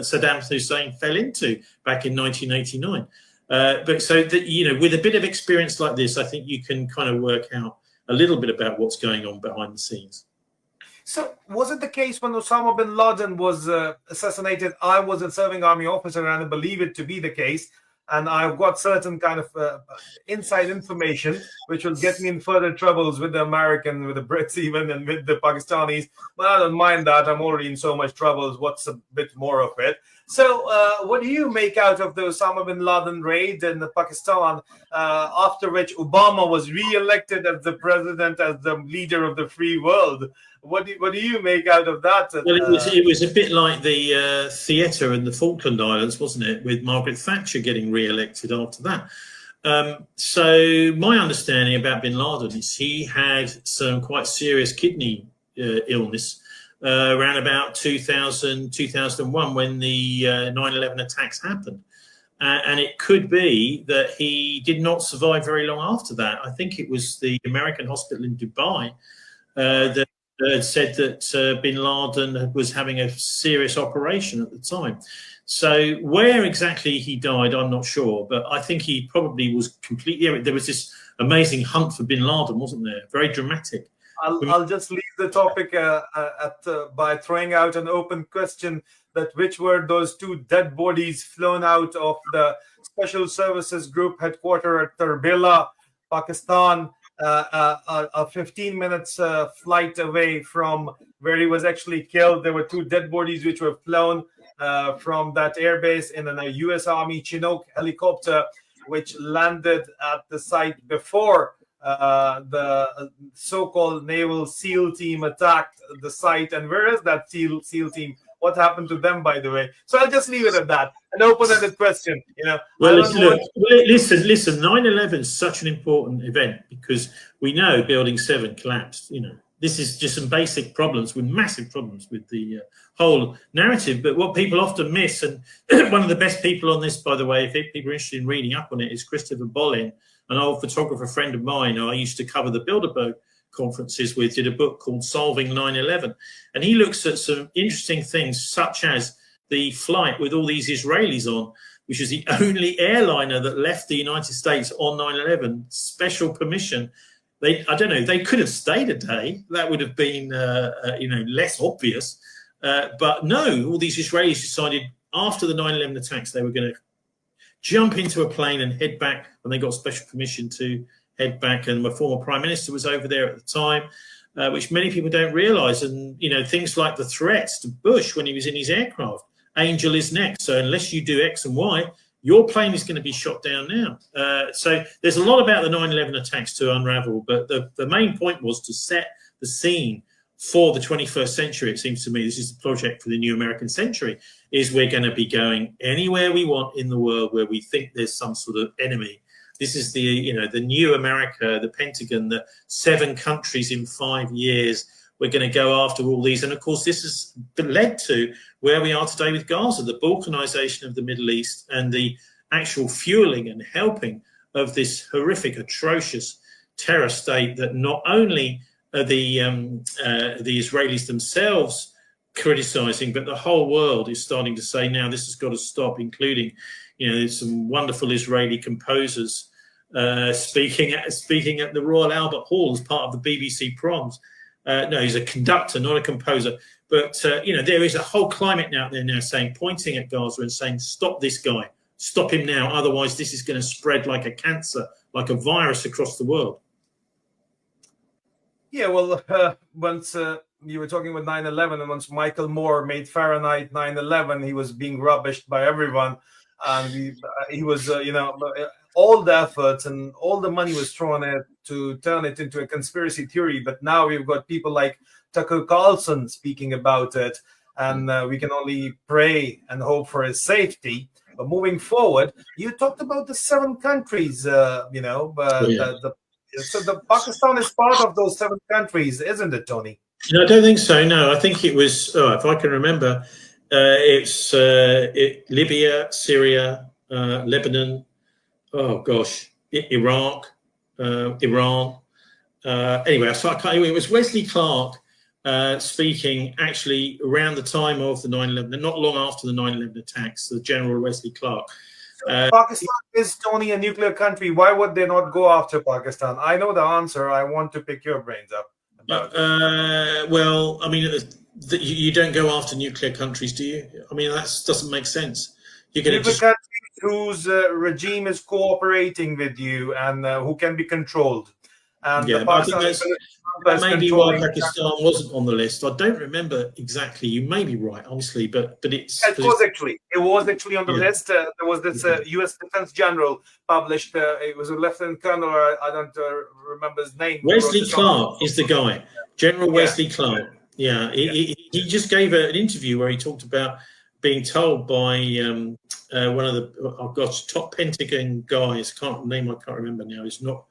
Saddam Hussein fell into back in 1989. But so that with a bit of experience like this, I think you can kind of work out a little bit about what's going on behind the scenes. So was it the case when Osama bin Laden was assassinated? I was a serving army officer, and I believe it to be the case. And I've got certain kind of inside information which will get me in further troubles with the American, with the Brits even, and with the Pakistanis. But I don't mind that. I'm already in so much troubles. What's a bit more of it? So what do you make out of the Osama bin Laden raid in Pakistan, after which Obama was re-elected as the president, as the leader of the free world? What do you make out of that? Well, it was a bit like the theatre in the Falkland Islands, wasn't it, with Margaret Thatcher getting re-elected after that. So my understanding about bin Laden is he had some quite serious kidney illness around about 2000, 2001 when the 9/11 attacks happened. And it could be that he did not survive very long after that. I think it was the American hospital in Dubai that said that bin Laden was having a serious operation at the time. So where exactly he died, I'm not sure, but I think he probably was completely. There was this amazing hunt for bin Laden, wasn't there? Very dramatic. I'll just leave the topic by throwing out an open question: that which were those two dead bodies flown out of the Special Services Group headquarters at Terbila, Pakistan, a 15 minutes flight away from where he was actually killed. There were two dead bodies which were flown from that airbase in a U.S. Army Chinook helicopter, which landed at the site before the so-called naval SEAL team attacked the site. And where is that SEAL team? What happened to them, by the way? So I'll just leave it at that. An open-ended question. Well, listen. 9/11 is such an important event because we know Building 7 collapsed. This is just some basic problems, with massive problems with the whole narrative. But what people often miss, and one of the best people on this, by the way, if people are interested in reading up on it, is Christopher Bollin, an old photographer friend of mine who I used to cover the Bilderberg conferences with, did a book called Solving 9/11. And he looks at some interesting things, such as the flight with all these Israelis on, which is the only airliner that left the United States on 9/11, special permission. I don't know, they could have stayed a day. That would have been, less obvious. But no, all these Israelis decided after the 9/11 attacks, they were going to jump into a plane and head back, and they got special permission to head back. And my former prime minister was over there at the time, which many people don't realize. And, things like the threats to Bush when he was in his aircraft, Angel is next. So unless you do X and Y, your plane is going to be shot down now. So there's a lot about the 9/11 attacks to unravel, but the main point was to set the scene for the 21st century. It seems to me this is the project for the new American century, is we're going to be going anywhere we want in the world where we think there's some sort of enemy. This is the new America, the Pentagon, the 7 countries in 5 years. We're going to go after all these. And of course, this has led to where we are today with Gaza, the balkanization of the Middle East, and the actual fueling and helping of this horrific, atrocious terror state that not only are the Israelis themselves criticizing, but the whole world is starting to say now this has got to stop, including, some wonderful Israeli composers speaking at the Royal Albert Hall as part of the BBC Proms. No, he's a conductor, not a composer. But, there is a whole climate out there now pointing at Gaza and saying, stop this guy, stop him now. Otherwise, this is going to spread like a cancer, like a virus across the world. Yeah, well, once you were talking about 9/11, and once Michael Moore made Fahrenheit 9/11, he was being rubbished by everyone. And he was, all the efforts and all the money was thrown at to turn it into a conspiracy theory. But now we've got people like Tucker Carlson speaking about it, and we can only pray and hope for his safety. But moving forward, you talked about the 7 countries, so the Pakistan is part of those 7 countries, isn't it, Tony? No, I don't think so. No, I think it was, if I can remember, it's Libya, Syria, Lebanon, Iraq, Iran. Anyway, it was Wesley Clark speaking actually around the time of the 9/11, not long after the 9/11 attacks, the General Wesley Clark. Pakistan is, Tony, a nuclear country. Why would they not go after Pakistan? I know the answer. I want to pick your brains up about it. Well, I mean, you don't go after nuclear countries, do you? I mean, that doesn't make sense. You're going to countries whose regime is cooperating with you and who can be controlled. And yeah, I think that may be why Pakistan wasn't on the list. I don't remember exactly. You may be right, honestly, but it was actually on the list. There was this U.S. Defense General published. It was a Lieutenant Colonel. I don't remember his name. Wesley Clark is the guy. General Wesley Clark. Yeah, he just gave an interview where he talked about being told by one of the top Pentagon guys. I can't remember now. It's not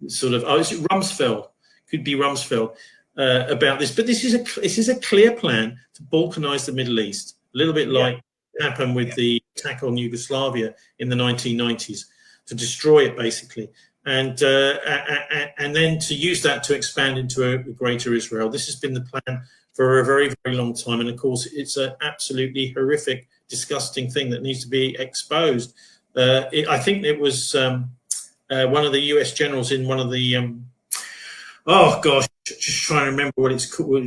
sort of. Oh, it's Rumsfeld. Could be Rumsfeld about this, but this is a clear plan to balkanize the Middle East, a little bit like happened with the attack on Yugoslavia in the 1990s, to destroy it basically, and then to use that to expand into a greater Israel. This has been the plan for a very, very long time, and of course, it's an absolutely horrific, disgusting thing that needs to be exposed. I think it was one of the U.S. generals in one of the just trying to remember what it's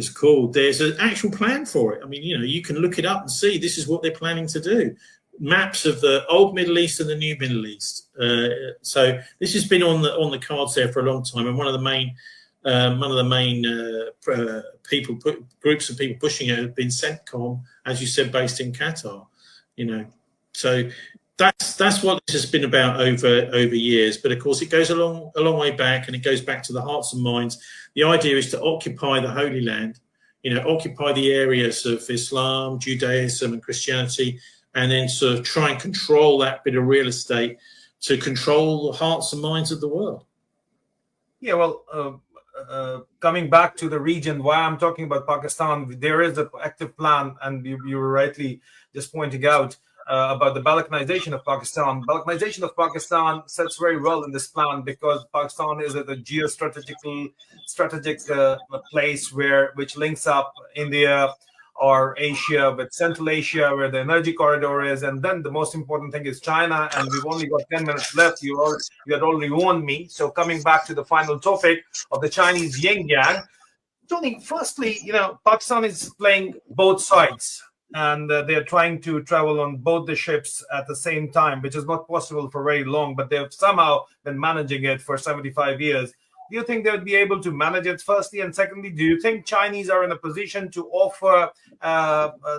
called. There's an actual plan for it. I mean, you can look it up and see this is what they're planning to do. Maps of the old Middle East and the new Middle East. So this has been on the cards there for a long time, and one of the main groups of people pushing it have been CENTCOM, as you said, based in Qatar. So that's what this has been about over years. But of course, it goes a long way back, and it goes back to the hearts and minds. The idea is to occupy the Holy Land, occupy the areas of Islam, Judaism, and Christianity, and then sort of try and control that bit of real estate to control the hearts and minds of the world. Yeah, well, coming back to the region, why I'm talking about Pakistan, there is an active plan, and you were rightly just pointing out about the Balkanization of Pakistan. Balkanization of Pakistan sets very well in this plan because Pakistan is at a strategic place which links up India or Asia with Central Asia, where the energy corridor is, and then the most important thing is China. And we've only got 10 minutes left. You had already warned me. So coming back to the final topic of the Chinese yin yang, Tony, firstly, Pakistan is playing both sides, and they're trying to travel on both the ships at the same time, which is not possible for very long, but they've somehow been managing it for 75 years. Do you think they would be able to manage it, firstly? And secondly, do you think Chinese are in a position to offer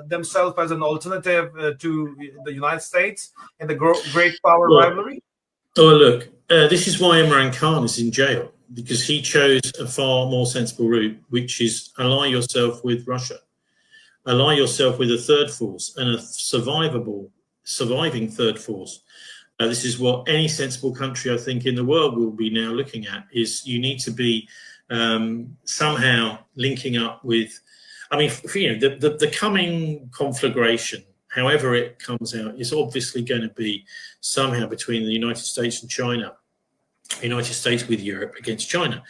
themselves as an alternative to the United States in the great power rivalry? Oh, look, this is why Imran Khan is in jail, because he chose a far more sensible route, which is ally yourself with Russia, ally yourself with a third force and a surviving third force. This is what any sensible country, I think, in the world will be now looking at, is you need to be somehow linking up with, the coming conflagration, however it comes out, is obviously going to be somehow between the United States and China, United States with Europe against China.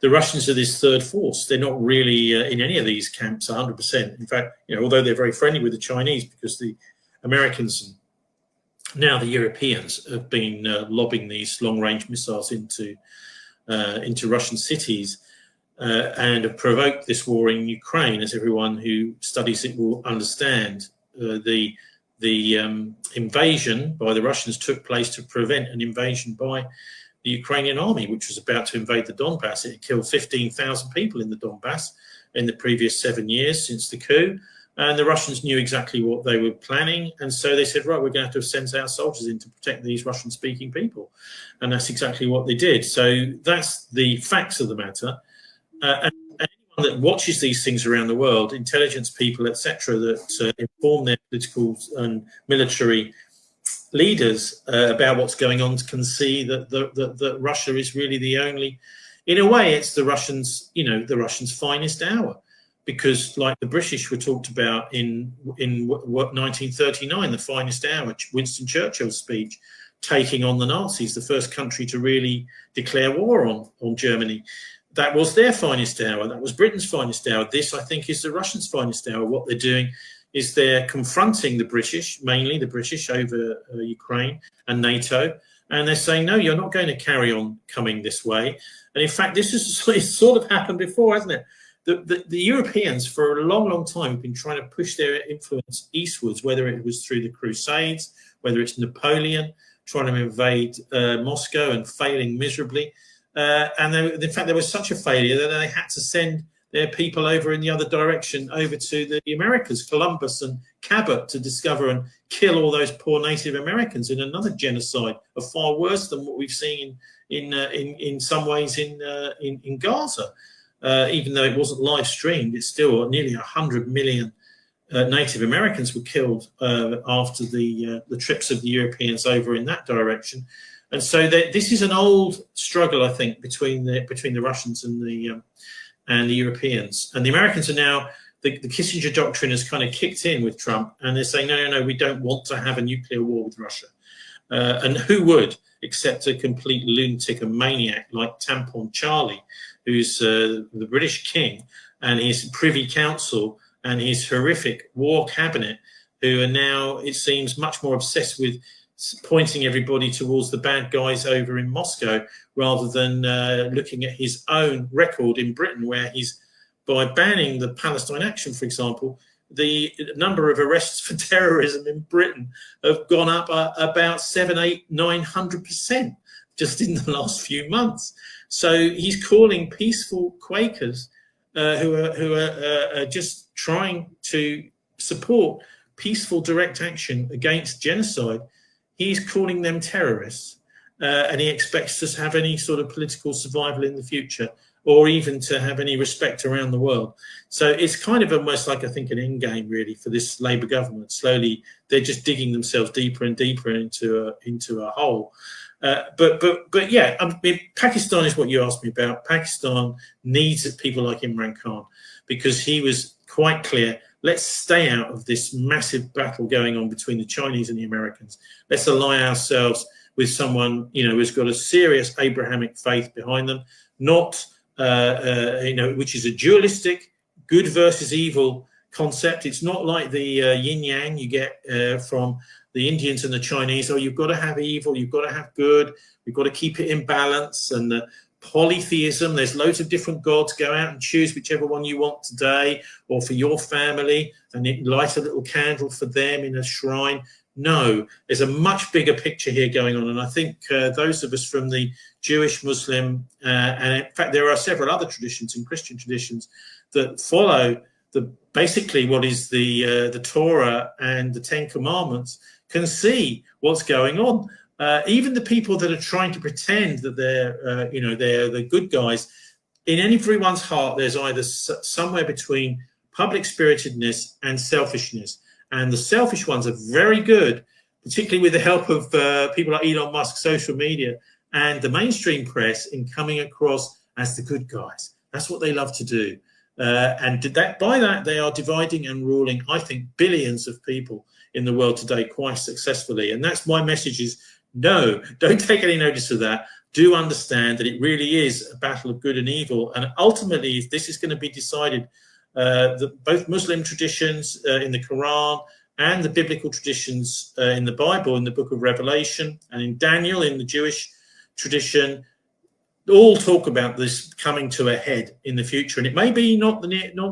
The Russians are this third force. They're not really in any of these camps 100%. In fact, although they're very friendly with the Chinese, because the Americans and now the Europeans have been lobbing these long-range missiles into Russian cities and have provoked this war in Ukraine, as everyone who studies it will understand. The invasion by the Russians took place to prevent an invasion by the Ukrainian army, which was about to invade the Donbass. It had killed 15,000 people in the Donbass in the previous 7 years since the coup. And the Russians knew exactly what they were planning. And so they said, right, we're going to have to send our soldiers in to protect these Russian-speaking people. And that's exactly what they did. So that's the facts of the matter. And anyone that watches these things around the world, intelligence people, etc., that inform their political and military leaders about what's going on, can see that Russia is really the only, in a way, it's the Russians' finest hour. Because, like the British were talked about in 1939, the finest hour, Winston Churchill's speech, taking on the Nazis, the first country to really declare war on Germany. That was their finest hour. That was Britain's finest hour. This, I think, is the Russians' finest hour. What they're doing is they're confronting the British, mainly the British, over Ukraine and NATO. And they're saying, no, you're not going to carry on coming this way. And in fact, this has sort of happened before, hasn't it? The Europeans, for a long, long time, have been trying to push their influence eastwards, whether it was through the Crusades, whether it's Napoleon trying to invade Moscow and failing miserably. In fact, there was such a failure that they had to send their people over in the other direction, over to the Americas, Columbus and Cabot, to discover and kill all those poor Native Americans in another genocide, far worse than what we've seen in some ways in Gaza. Even though it wasn't live streamed, it's still nearly 100 million Native Americans were killed after the trips of the Europeans over in that direction. And so this is an old struggle, I think, between the Russians and the Europeans. And the Americans are now, the Kissinger doctrine has kind of kicked in with Trump, and they're saying, no, we don't want to have a nuclear war with Russia. And who would, except a complete lunatic and maniac like Tampon Charlie, who's the British king, and his Privy Council and his horrific war cabinet, who are now, it seems, much more obsessed with pointing everybody towards the bad guys over in Moscow, rather than looking at his own record in Britain, where he's, by banning the Palestine Action, for example, the number of arrests for terrorism in Britain have gone up about 700, 800, 900% just in the last few months. So he's calling peaceful Quakers who are just trying to support peaceful direct action against genocide. He's calling them terrorists, and he expects us to have any sort of political survival in the future, or even to have any respect around the world. So it's kind of almost like, I think, an end game, really, for this Labour government. Slowly, they're just digging themselves deeper and deeper into a hole. But yeah, I mean, Pakistan is what you asked me about. Pakistan needs people like Imran Khan, because he was quite clear. Let's stay out of this massive battle going on between the Chinese and the Americans. Let's align ourselves with someone, who's got a serious Abrahamic faith behind them, not, which is a dualistic good versus evil concept. It's not like the yin yang you get from the Indians and the Chinese. Oh, you've got to have evil, you've got to have good, we've got to keep it in balance. And the polytheism, there's loads of different gods. Go out and choose whichever one you want today, or for your family, and light a little candle for them in a shrine. No, there's a much bigger picture here going on. And I think those of us from the Jewish, Muslim, and in fact, there are several other traditions and Christian traditions that follow basically what is the Torah and the Ten Commandments, can see what's going on. Even the people that are trying to pretend that they're the good guys, in everyone's heart, there's either somewhere between public spiritedness and selfishness. And the selfish ones are very good, particularly with the help of people like Elon Musk, social media, and the mainstream press, in coming across as the good guys. That's what they love to do. And by that, they are dividing and ruling, I think, billions of people in the world today quite successfully. And that's my message is, no, don't take any notice of that. Do understand that it really is a battle of good and evil. And ultimately, this is going to be decided. Both Muslim traditions in the Quran and the biblical traditions in the Bible, in the book of Revelation, and in Daniel, in the Jewish tradition, all talk about this coming to a head in the future. And it may be not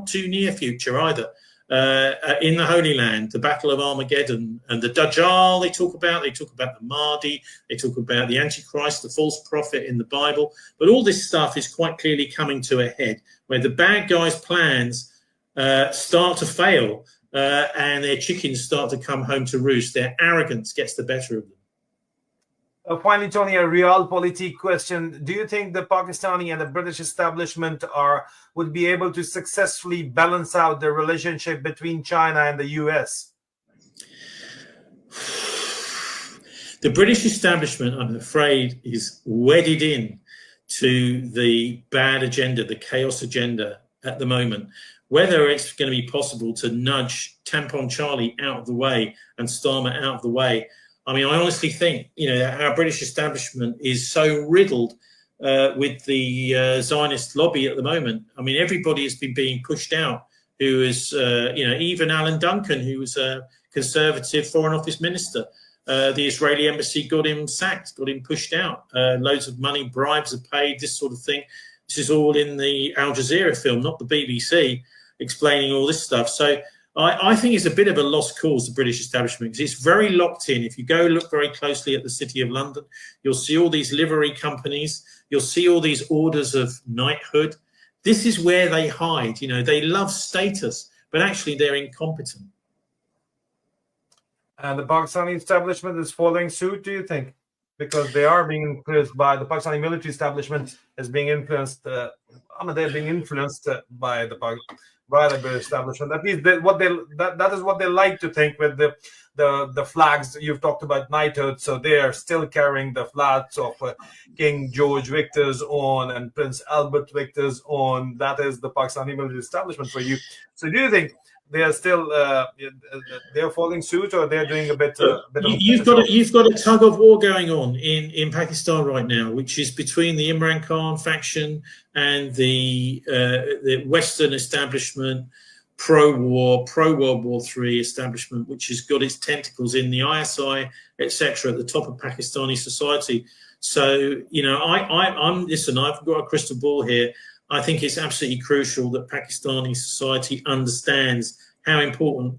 too near future either. In the Holy Land, the Battle of Armageddon and the Dajjal they talk about the Mahdi, they talk about the Antichrist, the false prophet in the Bible. But all this stuff is quite clearly coming to a head, where the bad guys' plans start to fail and their chickens start to come home to roost. Their arrogance gets the better of them. Finally, Tony, a realpolitik question. Do you think the Pakistani and the British establishment would be able to successfully balance out the relationship between China and the US? The British establishment, I'm afraid, is wedded in to the bad agenda, the chaos agenda at the moment. Whether it's going to be possible to nudge Tampon Charlie out of the way and Starmer out of the way, I mean, I honestly think, our British establishment is so riddled with the Zionist lobby at the moment. I mean, everybody has been being pushed out who is, even Alan Duncan, who was a Conservative Foreign Office Minister. The Israeli embassy got him sacked, got him pushed out. Loads of money, bribes are paid, this sort of thing. This is all in the Al Jazeera film, not the BBC, explaining all this stuff. So I think it's a bit of a lost cause, the British establishment, because it's very locked in. If you go look very closely at the City of London, you'll see all these livery companies. You'll see all these orders of knighthood. This is where they hide. They love status, but actually they're incompetent. And the Pakistani establishment is following suit, do you think? Because they are being influenced by the Pakistani military establishment is being influenced. They're being influenced by the British establishment. That means that is what they like to think with the flags. You've talked about knighthood, so they are still carrying the flags of King George Victor's own and Prince Albert Victor's own. That is the Pakistani military establishment for you. So do you think they are still they're following suit, or they're doing a bit? You've got a tug of war going on in Pakistan right now, which is between the Imran Khan faction and the Western establishment, pro-war, pro-World War III establishment, which has got its tentacles in the ISI, etc., at the top of Pakistani society. So I've got a crystal ball here. I think it's absolutely crucial that Pakistani society understands how important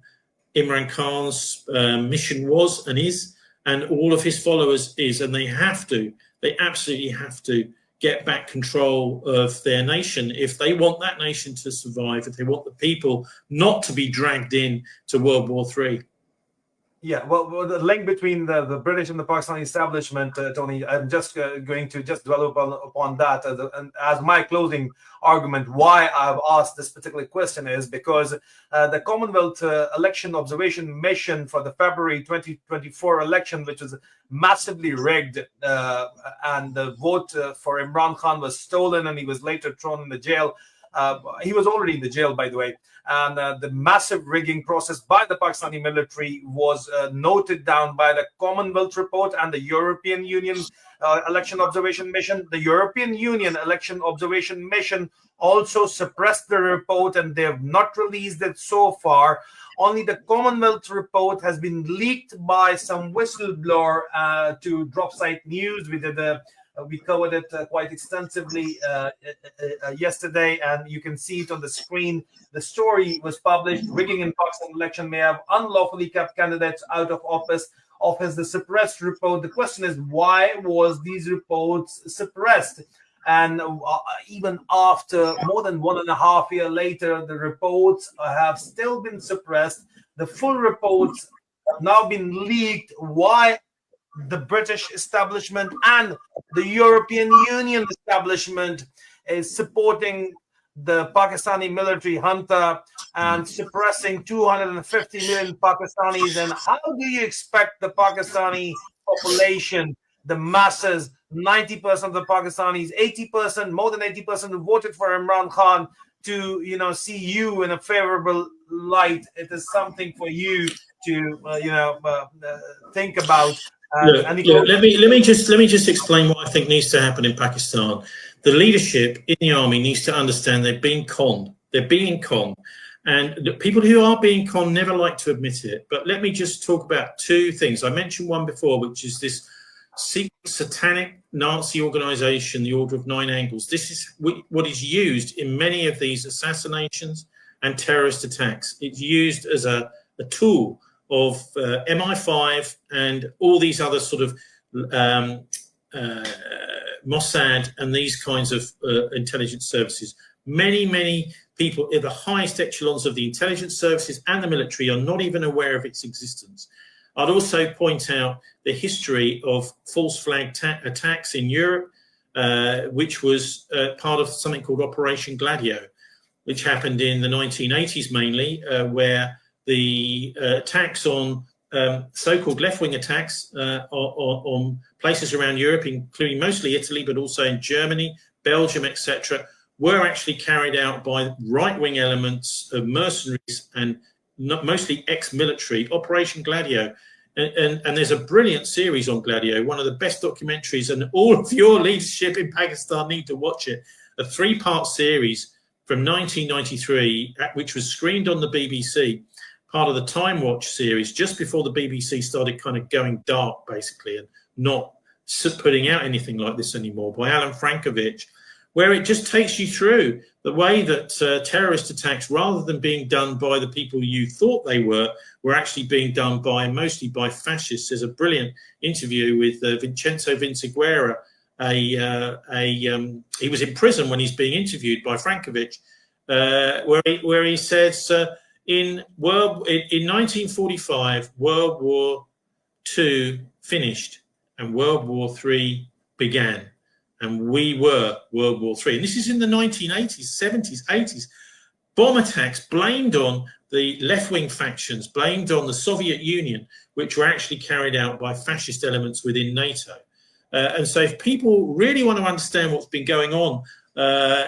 Imran Khan's mission was and is, and all of his followers is, and they absolutely have to get back control of their nation if they want that nation to survive, if they want the people not to be dragged in to World War III. Yeah, well, the link between the British and the Pakistani establishment, Tony, I'm just going to just dwell upon that and as my closing argument. Why I've asked this particular question is because the Commonwealth Election Observation Mission for the February 2024 election, which was massively rigged, and the vote for Imran Khan was stolen, and he was later thrown in the jail. He was already in the jail, by the way. And the massive rigging process by the Pakistani military was noted down by the Commonwealth report and the European Union election observation mission. The European Union election observation mission also suppressed the report, and they have not released it so far. Only the Commonwealth report has been leaked by some whistleblower to Dropsite News. We covered it quite extensively yesterday, and you can see it on the screen. The story was published. Rigging in Pakistan election may have unlawfully kept candidates out of office. Offers the suppressed report. The question is, why was these reports suppressed? And even after more than 1.5 years later, the reports have still been suppressed. The full reports have now been leaked. Why the British establishment and the European Union establishment is supporting the Pakistani military junta and suppressing 250 million Pakistanis? And how do you expect the Pakistani population, the masses, 90% of the Pakistanis, 80%, more than 80% who voted for Imran Khan, to see you in a favorable light? It is something for you to think about. Look, let me just explain what I think needs to happen in Pakistan. The leadership in the army needs to understand they're being conned. They're being conned. And the people who are being conned never like to admit it. But let me just talk about two things. I mentioned one before, which is this secret satanic Nazi organization, the Order of Nine Angles. This is what is used in many of these assassinations and terrorist attacks. It's used as a tool of MI5 and all these other sort of Mossad and these kinds of intelligence services. Many people in the highest echelons of the intelligence services and the military are not even aware of its existence. I'd also point out the history of false flag attacks in Europe, which was part of something called Operation Gladio, which happened in the 1980s mainly, where the attacks on so-called left-wing attacks on places around Europe, including mostly Italy, but also in Germany, Belgium, etc., were actually carried out by right-wing elements of mercenaries and mostly ex-military. Operation Gladio. And there's a brilliant series on Gladio, one of the best documentaries, and all of your leadership in Pakistan need to watch it. A 3-part series from 1993, which was screened on the BBC, part of the Time Watch series, just before the BBC started kind of going dark, basically, and not putting out anything like this anymore, by Alan Frankovich, where it just takes you through the way that terrorist attacks, rather than being done by the people you thought they were actually being done mostly by fascists. There's a brilliant interview with Vincenzo Vinciguerra. He was in prison when he's being interviewed by Frankovich, where he says in 1945, World War II finished and World War III began. And we were World War III. And this is in the 1980s, 70s, 80s. Bomb attacks blamed on the left-wing factions, blamed on the Soviet Union, which were actually carried out by fascist elements within NATO. And so if people really want to understand what's been going on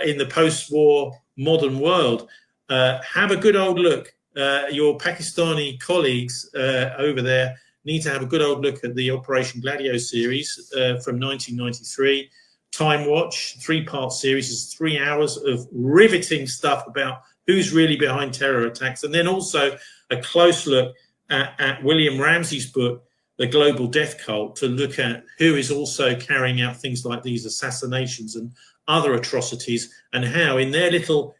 in the post-war modern world, have a good old look. Your Pakistani colleagues over there need to have a good old look at the Operation Gladio series from 1993. Time Watch, 3-part series, is 3 hours of riveting stuff about who's really behind terror attacks. And then also a close look at William Ramsey's book, The Global Death Cult, to look at who is also carrying out things like these assassinations and other atrocities, and how in their little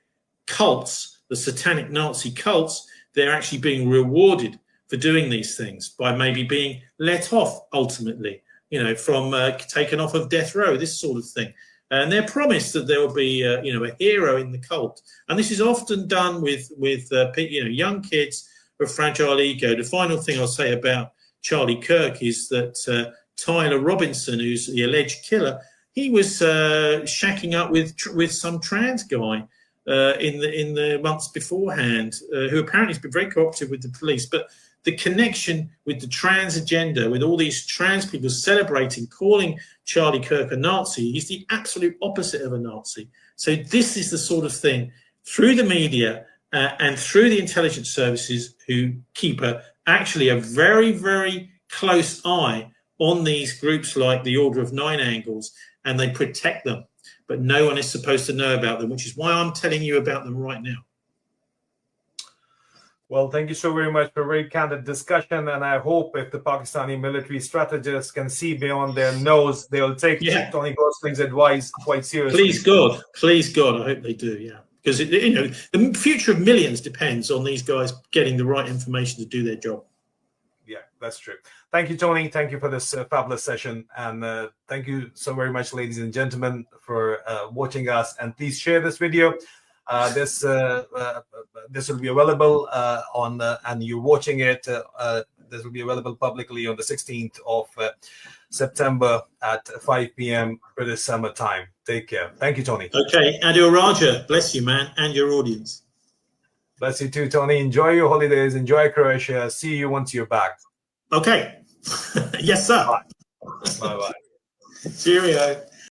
cults, the satanic Nazi cults, they're actually being rewarded for doing these things by maybe being let off ultimately, from taken off of death row, this sort of thing. And they're promised that there will be, a hero in the cult. And this is often done with young kids of fragile ego. The final thing I'll say about Charlie Kirk is that Tyler Robinson, who's the alleged killer, he was shacking up with some trans guy in the months beforehand, who apparently has been very cooperative with the police. But the connection with the trans agenda, with all these trans people celebrating, calling Charlie Kirk a Nazi, he's the absolute opposite of a Nazi. So this is the sort of thing through the media and through the intelligence services who keep actually a very, very close eye on these groups like the Order of Nine Angles, and they protect them. But no one is supposed to know about them, which is why I'm telling you about them right now. Well, thank you so very much for a very candid discussion, and I hope if the Pakistani military strategists can see beyond their nose, they'll take Tony Gosling's advice quite seriously. Please God, I hope they do, yeah. Because, the future of millions depends on these guys getting the right information to do their job. Yeah, that's true. Thank you, Tony. Thank you for this fabulous session. And thank you so very much, ladies and gentlemen, for watching us. And please share this video. This will be available and you're watching it. This will be available publicly on the 16th of September at 5 p.m. British Summer Time. Take care. Thank you, Tony. Okay, Adil Raja, bless you, man, and your audience. Bless you too, Tony. Enjoy your holidays. Enjoy Croatia. See you once you're back. Okay. Yes, sir. Bye-bye. Cheerio.